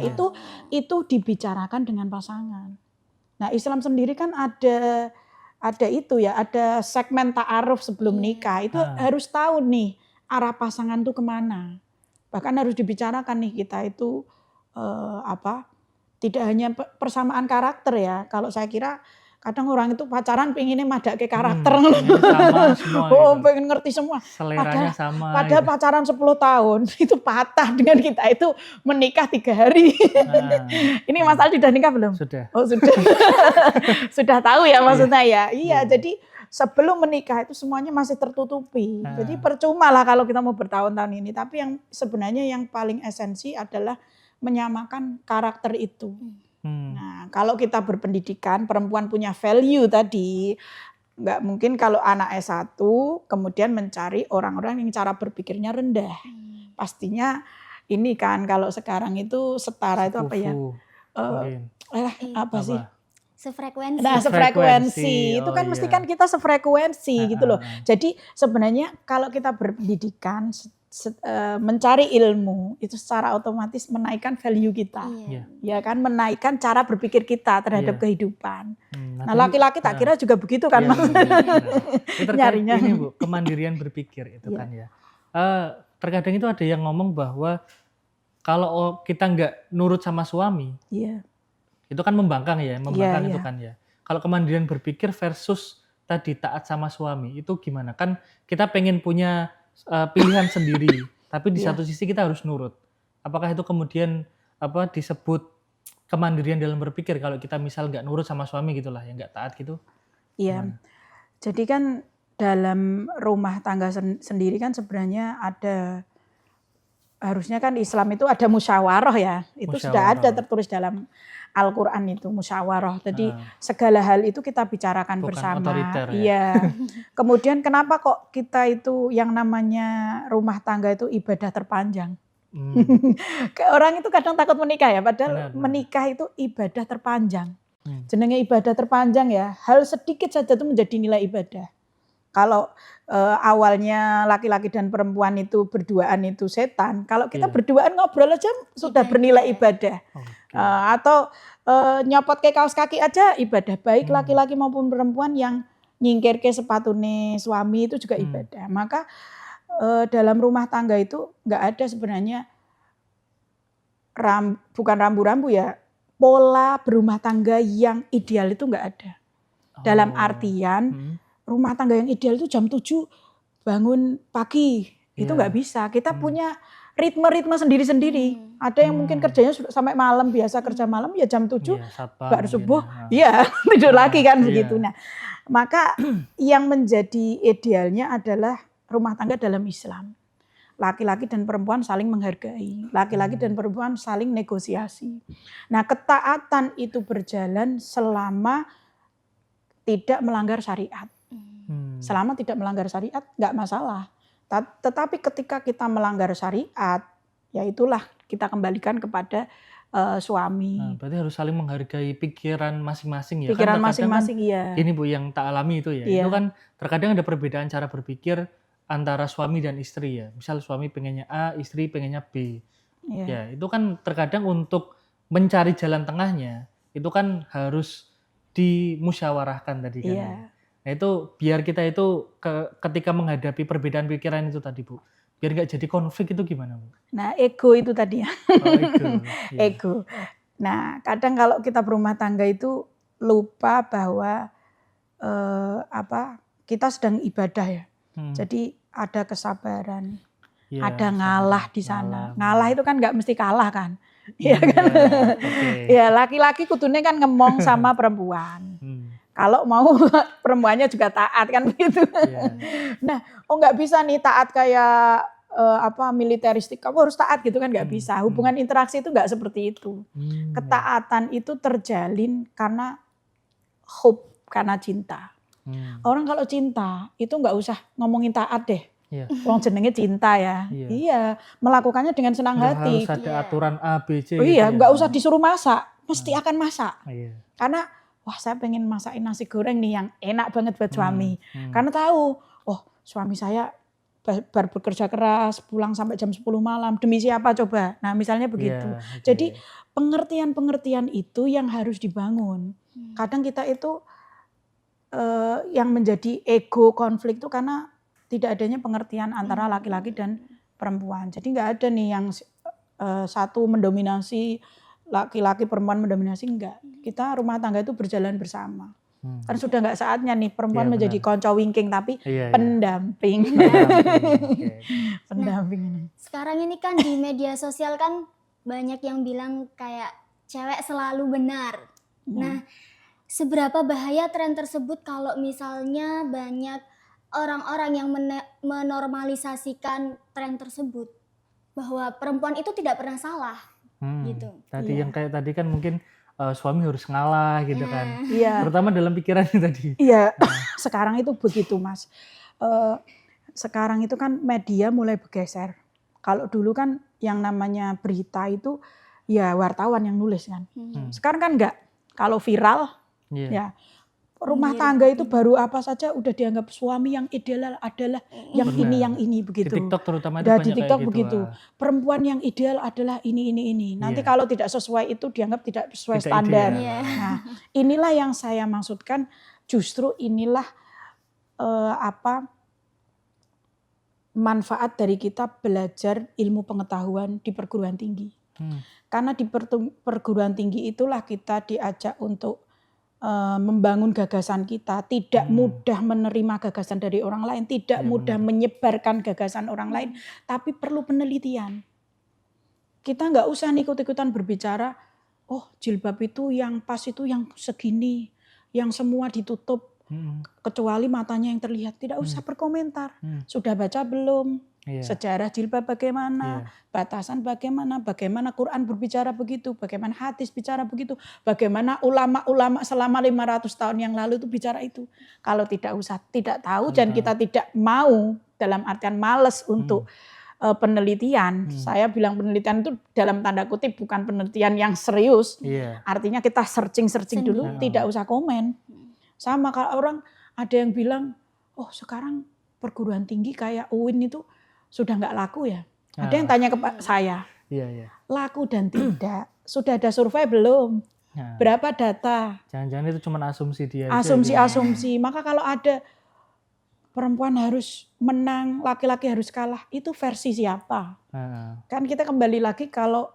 itu dibicarakan dengan pasangan. Nah, Islam sendiri kan ada itu ya, ada segmen ta'aruf sebelum nikah. Itu harus tahu nih arah pasangan tuh kemana. Bahkan harus dibicarakan nih kita itu tidak hanya persamaan karakter ya. Kalau saya kira kadang orang itu pacaran pengennya madak ke karakter. Sama semua gitu. Pengen ngerti semua. Seleranya sama. Padahal gitu. Pacaran 10 tahun itu patah dengan kita itu menikah 3 hari. Ini Mas Aldi udah nikah belum? Sudah. Oh sudah. Sudah tahu ya maksudnya ya. Iya, jadi sebelum menikah itu semuanya masih tertutupi. Jadi percuma lah kalau kita mau bertahun-tahun ini. Tapi yang sebenarnya yang paling esensi adalah menyamakan karakter itu. Nah, kalau kita berpendidikan, perempuan punya value tadi, nggak mungkin kalau anak S1 kemudian mencari orang-orang yang cara berpikirnya rendah. Pastinya ini kan kalau sekarang itu setara itu apa ya? Apa sih? Sefrekuensi. Nah, sefrekuensi. Itu kan mesti kan kita sefrekuensi gitu loh. Jadi sebenarnya kalau kita berpendidikan, mencari ilmu itu secara otomatis menaikkan value kita, ya kan, menaikkan cara berpikir kita terhadap kehidupan. Nah laki-laki tak kira juga begitu kan, Mas? Nyarinya ini Bu, kemandirian berpikir itu kan ya. Terkadang itu ada yang ngomong bahwa kalau kita nggak nurut sama suami, itu kan membangkang ya, itu kan ya. Kalau kemandirian berpikir versus tadi taat sama suami itu gimana? Kan kita pengen punya pilihan sendiri, tapi di satu sisi kita harus nurut. Apakah itu kemudian disebut kemandirian dalam berpikir kalau kita misal nggak nurut sama suami gitulah, ya nggak taat gitu? Iya. Jadi kan dalam rumah tangga sendiri kan sebenarnya harusnya kan Islam itu ada musyawarah ya. Itu sudah ada tertulis dalam Al-Quran itu musyawarah. Jadi segala hal itu kita bicarakan bukan bersama. Otoriter, ya. Iya. Kemudian kenapa kok kita itu yang namanya rumah tangga itu ibadah terpanjang? Orang itu kadang takut menikah ya, padahal menikah itu ibadah terpanjang. Jenenge ibadah terpanjang ya, hal sedikit saja itu menjadi nilai ibadah. Kalau awalnya laki-laki dan perempuan itu berduaan itu setan, kalau kita berduaan ngobrol aja sudah bernilai ibadah. Atau nyopot ke kaos kaki aja ibadah, baik laki-laki maupun perempuan yang nyingkir ke sepatune suami itu juga ibadah. Maka dalam rumah tangga itu nggak ada sebenarnya bukan rambu-rambu ya, pola berumah tangga yang ideal itu nggak ada. Dalam artian rumah tangga yang ideal itu jam 7 bangun pagi, Itu Iya. nggak bisa. Kita punya ritme-ritme sendiri-sendiri. Ada yang mungkin kerjanya sampai malam, biasa kerja malam ya jam 7 Iya, satpam baru mungkin subuh, ya. iya tidur lagi kan Iya. begitu. Nah, maka yang menjadi idealnya adalah rumah tangga dalam Islam. Laki-laki dan perempuan saling menghargai, laki-laki dan perempuan saling negosiasi. Nah, ketaatan itu berjalan selama tidak melanggar syariat. Selama tidak melanggar syariat nggak masalah. Tetapi ketika kita melanggar syariat, ya itulah kita kembalikan kepada suami. Nah, berarti harus saling menghargai pikiran masing-masing ya. Pikiran Kan terkadang masing-masing, iya. Ini Bu yang tak alami itu ya. Iya. Itu kan terkadang ada perbedaan cara berpikir antara suami dan istri ya. Misal suami pengennya A, istri pengennya B. Iya. Ya, itu kan terkadang untuk mencari jalan tengahnya itu kan harus dimusyawarahkan tadi kan. Iya. Nah itu biar kita itu ketika menghadapi perbedaan pikiran itu tadi Bu, biar nggak jadi konflik itu gimana Bu? Nah, ego itu tadi ya. Oh, ego. Iya. Ego. Nah, kadang kalau kita berumah tangga itu lupa bahwa kita sedang ibadah ya. Jadi ada kesabaran, Ya, ada ngalah di sana. Ngalah itu kan nggak mesti kalah kan. Iya kan? Okay. Ya, laki-laki kudunya kan ngomong sama perempuan. Kalau mau perempuannya juga taat kan begitu. Yeah. Nah, nggak bisa nih taat kayak militeristik. Kamu harus taat gitu kan nggak bisa. Hubungan interaksi itu nggak seperti itu. Ketaatan itu terjalin karena hub, karena cinta. Orang kalau cinta itu nggak usah ngomongin taat deh. Wong jenenge cinta ya. Iya, melakukannya dengan senang hati. Harus ada aturan A, B, C. Oh iya, nggak usah disuruh masak, mesti akan masak. Karena wah saya pengen masakin nasi goreng nih yang enak banget buat suami. Karena tahu, oh suami saya baru bekerja keras, pulang sampai jam 10 malam. Demi siapa coba? Nah misalnya begitu. Jadi pengertian-pengertian itu yang harus dibangun. Kadang kita itu yang menjadi ego konflik itu karena tidak adanya pengertian antara laki-laki dan perempuan. Jadi nggak ada nih yang satu mendominasi, laki-laki perempuan mendominasi, enggak. Kita rumah tangga itu berjalan bersama. Kan sudah nggak saatnya nih perempuan menjadi konco wingking tapi pendamping. Pendamping. Sekarang ini kan di media sosial kan banyak yang bilang kayak cewek selalu benar. Nah, seberapa bahaya tren tersebut kalau misalnya banyak orang-orang yang menormalisasikan tren tersebut bahwa perempuan itu tidak pernah salah gitu. Tadi yang kayak tadi kan mungkin suami harus ngalah gitu kan. Iya. Terutama dalam pikirannya tadi. Iya. Sekarang itu begitu Mas. Sekarang itu kan media mulai bergeser. Kalau dulu kan yang namanya berita itu ya wartawan yang nulis kan. Sekarang kan enggak. Kalau viral ya rumah tangga itu baru apa saja udah dianggap suami yang ideal adalah yang ini begitu. Di TikTok terutama itu di banyak TikTok kayak begitu. Perempuan yang ideal adalah ini. Nanti kalau tidak sesuai itu dianggap tidak sesuai standar. Nah, inilah yang saya maksudkan, justru inilah manfaat dari kita belajar ilmu pengetahuan di perguruan tinggi. Karena di perguruan tinggi itulah kita diajak untuk membangun gagasan kita, tidak mudah menerima gagasan dari orang lain, tidak mudah menyebarkan gagasan orang lain, tapi perlu penelitian. Kita nggak usah ikut-ikutan berbicara, oh jilbab itu yang pas itu yang segini, yang semua ditutup, kecuali matanya yang terlihat. Tidak usah berkomentar, sudah baca belum? Sejarah jilbab bagaimana, batasan bagaimana Quran berbicara begitu, bagaimana hadis bicara begitu, bagaimana ulama-ulama selama 500 tahun yang lalu itu bicara itu. Kalau tidak tahu dan kita tidak mau, dalam artian malas untuk penelitian, saya bilang penelitian itu dalam tanda kutip bukan penelitian yang serius, artinya kita searching dulu, tidak usah komen. Sama kalau orang ada yang bilang, oh sekarang perguruan tinggi kayak UIN itu sudah nggak laku ya? Ada yang tanya ke saya, laku dan tidak. Sudah ada survei belum? Berapa data? Jangan-jangan itu cuma asumsi dia. Asumsi. Maka kalau ada perempuan harus menang, laki-laki harus kalah, itu versi siapa? Kan kita kembali lagi kalau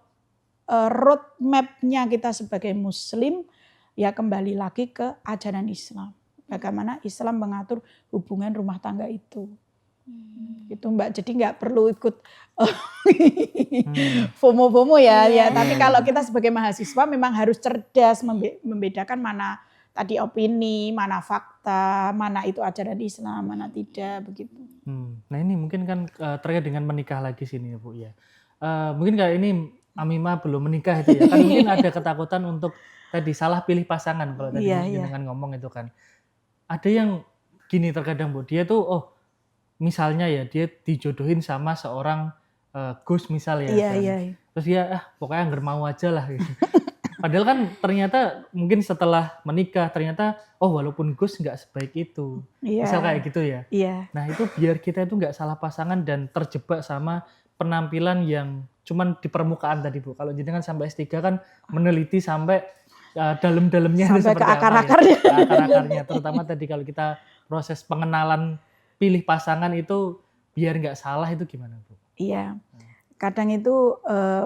roadmap-nya kita sebagai Muslim, ya kembali lagi ke ajaran Islam. Bagaimana Islam mengatur hubungan rumah tangga itu. Gitu Mbak. Jadi nggak perlu ikut FOMO-FOMO ya. Tapi kalau kita sebagai mahasiswa memang harus cerdas membedakan mana tadi opini, mana fakta, mana itu ajaran Islam, mana tidak begitu. Nah ini mungkin kan terkait dengan menikah lagi sini ya Bu ya. Mungkin kayak ini Amimah belum menikah itu ya. Kan mungkin ada ketakutan untuk tadi salah pilih pasangan kalau tadi dengan ngomong itu kan. Ada yang gini terkadang Bu, dia tuh misalnya ya dia dijodohin sama seorang Gus misal ya. Terus dia pokoknya nggak mau aja lah gitu. Padahal kan ternyata mungkin setelah menikah ternyata walaupun Gus nggak sebaik itu. Misal kayak gitu ya. Nah itu biar kita itu nggak salah pasangan dan terjebak sama penampilan yang cuman di permukaan tadi Bu. Kalau jenengan sampai S3 kan meneliti sampai dalam-dalamnya sampai seperti ke akar-akarnya. Ke akar-akarnya. Terutama tadi kalau kita proses pengenalan pilih pasangan itu biar nggak salah itu gimana Bu? Iya. Kadang itu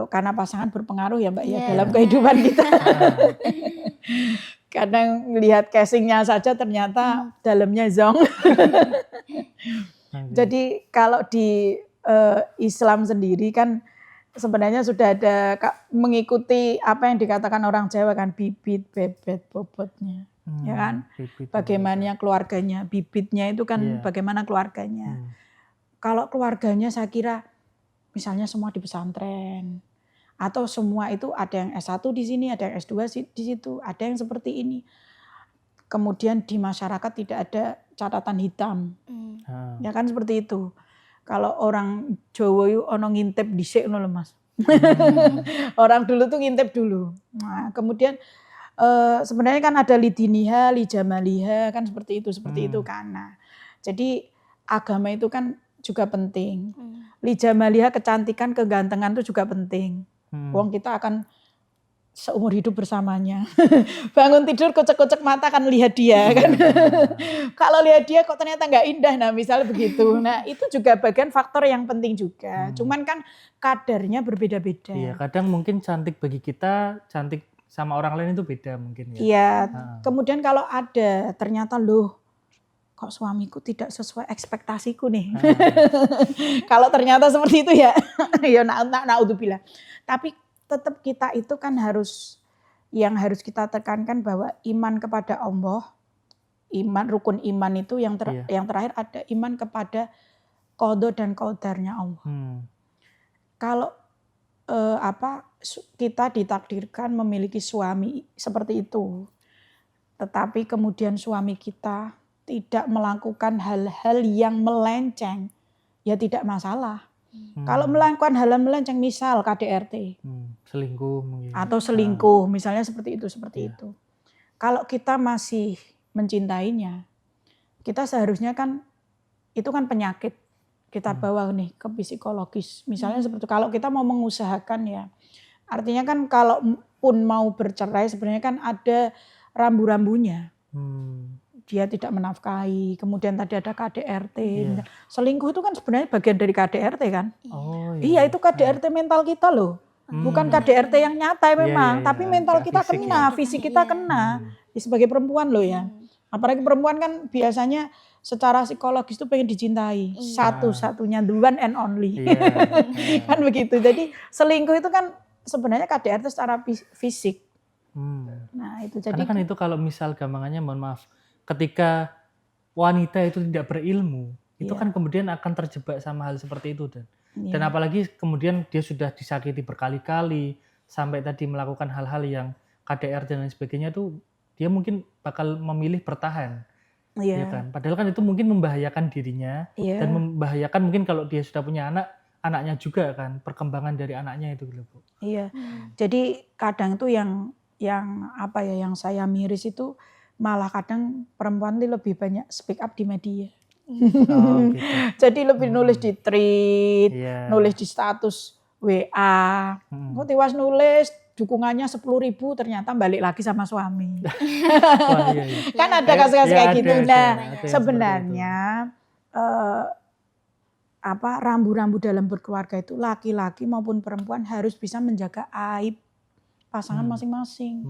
karena pasangan berpengaruh ya Mbak ya dalam kehidupan kita. Kadang lihat casingnya saja ternyata dalamnya zong. Jadi kalau di Islam sendiri kan sebenarnya sudah ada mengikuti apa yang dikatakan orang Jawa kan bibit, bebet, bobotnya. Ya kan? Bagaimana keluarganya, bibitnya itu kan bagaimana keluarganya. Kalau keluarganya saya kira misalnya semua di pesantren atau semua itu ada yang S1 di sini, ada yang S2 di situ, ada yang seperti ini. Kemudian di masyarakat tidak ada catatan hitam. Ya kan seperti itu. Kalau orang Jawa itu ono ngintip dhisik ngono lho Mas. Orang dulu tuh ngintip dulu. Nah, kemudian sebenarnya kan ada lidiniha, lijamaliha kan seperti itu kan. Nah, jadi agama itu kan juga penting. Lijamaliha kecantikan, kegantengan itu juga penting. Wong kita akan seumur hidup bersamanya. Bangun tidur kocek-kocek mata kan lihat dia kan. Kalau lihat dia kok ternyata nggak indah, nah misalnya begitu. Nah itu juga bagian faktor yang penting juga. Cuman kan kadarnya berbeda-beda. Iya, kadang mungkin cantik bagi kita, cantik sama orang lain itu beda mungkin ya. Iya. Kemudian kalau ada ternyata loh, kok suamiku tidak sesuai ekspektasiku nih. Kalau ternyata seperti itu ya naudzubillah. Tapi tetap kita itu kan harus kita tekankan bahwa iman kepada Allah, rukun iman itu yang terakhir ada iman kepada qada dan qadarnya Allah. Kalau kita ditakdirkan memiliki suami seperti itu, tetapi kemudian suami kita tidak melakukan hal-hal yang melenceng, ya tidak masalah. Kalau melakukan hal-hal melenceng, misal KDRT, selingkuh mungkin. Atau selingkuh, misalnya seperti itu. Kalau kita masih mencintainya, kita seharusnya kan itu kan penyakit kita bawa nih ke psikologis. Misalnya seperti kalau kita mau mengusahakan ya, artinya kan kalau pun mau bercerai sebenarnya kan ada rambu-rambunya. Dia tidak menafkahi, kemudian tadi ada KDRT. Selingkuh itu kan sebenarnya bagian dari KDRT kan. Iya itu KDRT mental kita loh. Bukan KDRT yang nyata memang, tapi mental kita kena, fisik kita kena. Sebagai perempuan loh ya. Apalagi perempuan kan biasanya secara psikologis itu pengen dicintai. Satu-satunya, the one and only. Kan begitu. Jadi selingkuh itu kan sebenarnya KDRT secara fisik. Nah itu jadi. Karena kan itu kalau misal gampangannya mohon maaf. Ketika wanita itu tidak berilmu, itu kan kemudian akan terjebak sama hal seperti itu dan apalagi kemudian dia sudah disakiti berkali-kali sampai tadi melakukan hal-hal yang KDR dan lain sebagainya tuh dia mungkin bakal memilih bertahan, ya kan? Padahal kan itu mungkin membahayakan dirinya dan membahayakan mungkin kalau dia sudah punya anaknya juga kan perkembangan dari anaknya itu gitu Bu. Iya, jadi kadang tuh yang yang saya miris itu malah kadang perempuan itu lebih banyak speak up di media. Gitu. Jadi lebih nulis di tweet, nulis di status WA. Kok tiwas nulis dukungannya 10.000 ternyata balik lagi sama suami. Kan ada kasus-kasus kayak gitu. Nah, sebenarnya rambu-rambu dalam berkeluarga itu laki-laki maupun perempuan harus bisa menjaga aib pasangan masing-masing.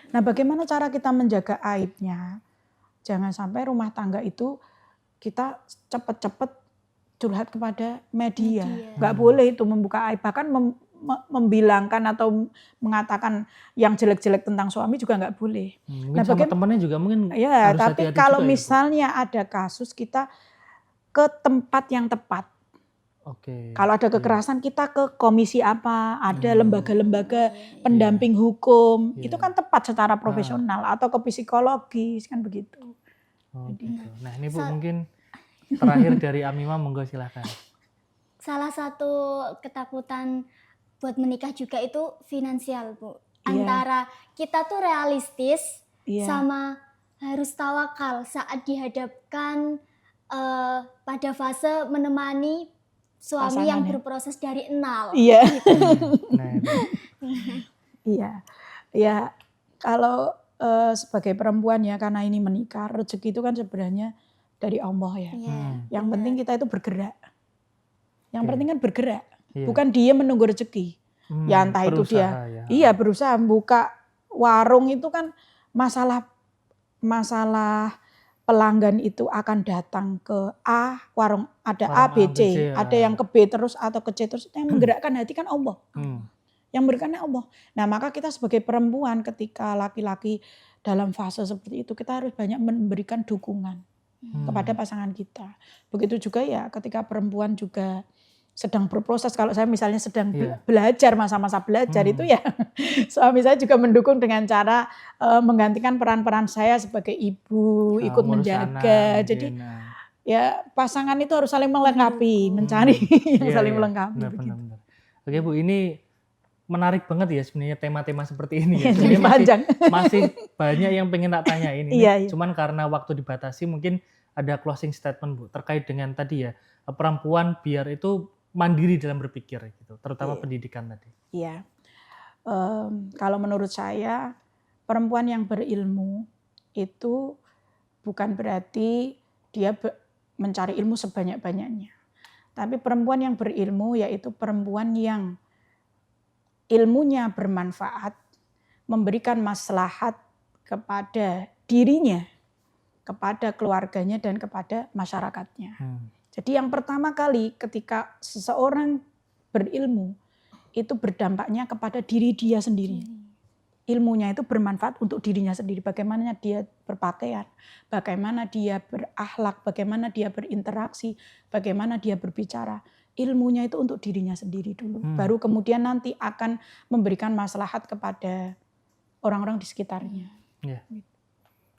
Nah, bagaimana cara kita menjaga aibnya? Jangan sampai rumah tangga itu kita cepet-cepet curhat kepada media. Media. Nggak boleh itu membuka aib, bahkan membilangkan atau mengatakan yang jelek-jelek tentang suami juga nggak boleh. Mungkin sama temennya juga mungkin Ya, harus tapi hati-hati kalau juga ya, Bu? misalnya ada kasus kita ke tempat yang tepat. Oke. Kalau ada Iya. kekerasan kita ke komisi apa, ada lembaga-lembaga Iya. pendamping hukum, Iya. itu kan tepat secara profesional atau ke psikologis kan begitu. Oh, Jadi, gitu. Nah ini Bu mungkin terakhir dari Amimah, monggo silahkan. Salah satu ketakutan buat menikah juga itu finansial, Bu. Iya. Antara kita tuh realistis Iya. sama harus tawakal saat dihadapkan pada fase menemani suami yang Pasangannya. berproses dari nol. Iya. Nah, itu. Iya. Ya, kalau sebagai perempuan ya, karena ini menikah, rezeki itu kan sebenarnya dari Allah ya. Iya. Yang benar. penting kita itu bergerak. Yang Oke. penting kan bergerak. Iya. Bukan dia menunggu rezeki. Ya entah itu dia. berusaha ya. Iya, berusaha buka warung itu kan masalah pelanggan itu akan datang ke A, warung ada Warung A, B, C, ya. ada yang ke B terus atau ke C terus. Yang menggerakkan hati kan Allah. Yang memberikannya Allah. Nah, maka kita sebagai perempuan ketika laki-laki dalam fase seperti itu, kita harus banyak memberikan dukungan kepada pasangan kita. Begitu juga ya ketika perempuan juga sedang berproses. Kalau saya misalnya sedang belajar, masa-masa belajar itu ya suami saya juga mendukung dengan cara menggantikan peran-peran saya sebagai ibu, ikut menjaga. Jadi ya pasangan itu harus saling melengkapi, mencari yang saling melengkapi. Benar. Oke Bu, ini menarik banget ya sebenarnya tema-tema seperti ini ya. Jadi panjang. Masih banyak yang pengen tak tanyain ini. Iya. Cuman karena waktu dibatasi mungkin ada closing statement Bu terkait dengan tadi ya, perempuan biar itu mandiri dalam berpikir gitu, terutama pendidikan tadi. Iya. Kalau menurut saya perempuan yang berilmu itu bukan berarti dia mencari ilmu sebanyak-banyaknya. Tapi perempuan yang berilmu yaitu perempuan yang ilmunya bermanfaat, memberikan maslahat kepada dirinya, kepada keluarganya dan kepada masyarakatnya. Jadi yang pertama kali ketika seseorang berilmu itu berdampaknya kepada diri dia sendiri. Ilmunya itu bermanfaat untuk dirinya sendiri. Bagaimana dia berpakaian, bagaimana dia berakhlak, bagaimana dia berinteraksi, bagaimana dia berbicara. Ilmunya itu untuk dirinya sendiri dulu. Baru kemudian nanti akan memberikan maslahat kepada orang-orang di sekitarnya. Ya.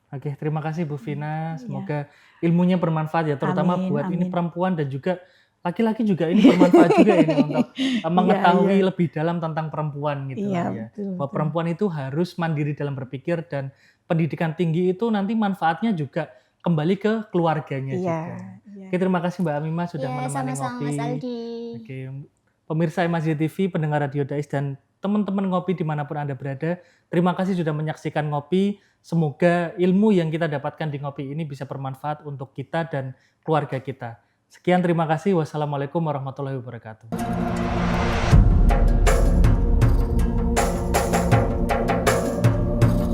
Oke, terima kasih Bu Vina. Semoga ilmunya bermanfaat ya, terutama buat ini perempuan dan juga laki-laki juga ini bermanfaat juga ini untuk mengetahui lebih dalam tentang perempuan gitu ya. Bahwa perempuan itu harus mandiri dalam berpikir dan pendidikan tinggi itu nanti manfaatnya juga kembali ke keluarganya juga. Oke, terima kasih Mbak Amimah sudah menemani sama-sama, ngopi. Mas Aldi. Oke, pemirsa MAJ TV, pendengar Radio Dais dan teman-teman ngopi dimanapun Anda berada, terima kasih sudah menyaksikan ngopi. Semoga ilmu yang kita dapatkan di ngopi ini bisa bermanfaat untuk kita dan keluarga kita. Sekian, terima kasih. Wassalamualaikum warahmatullahi wabarakatuh.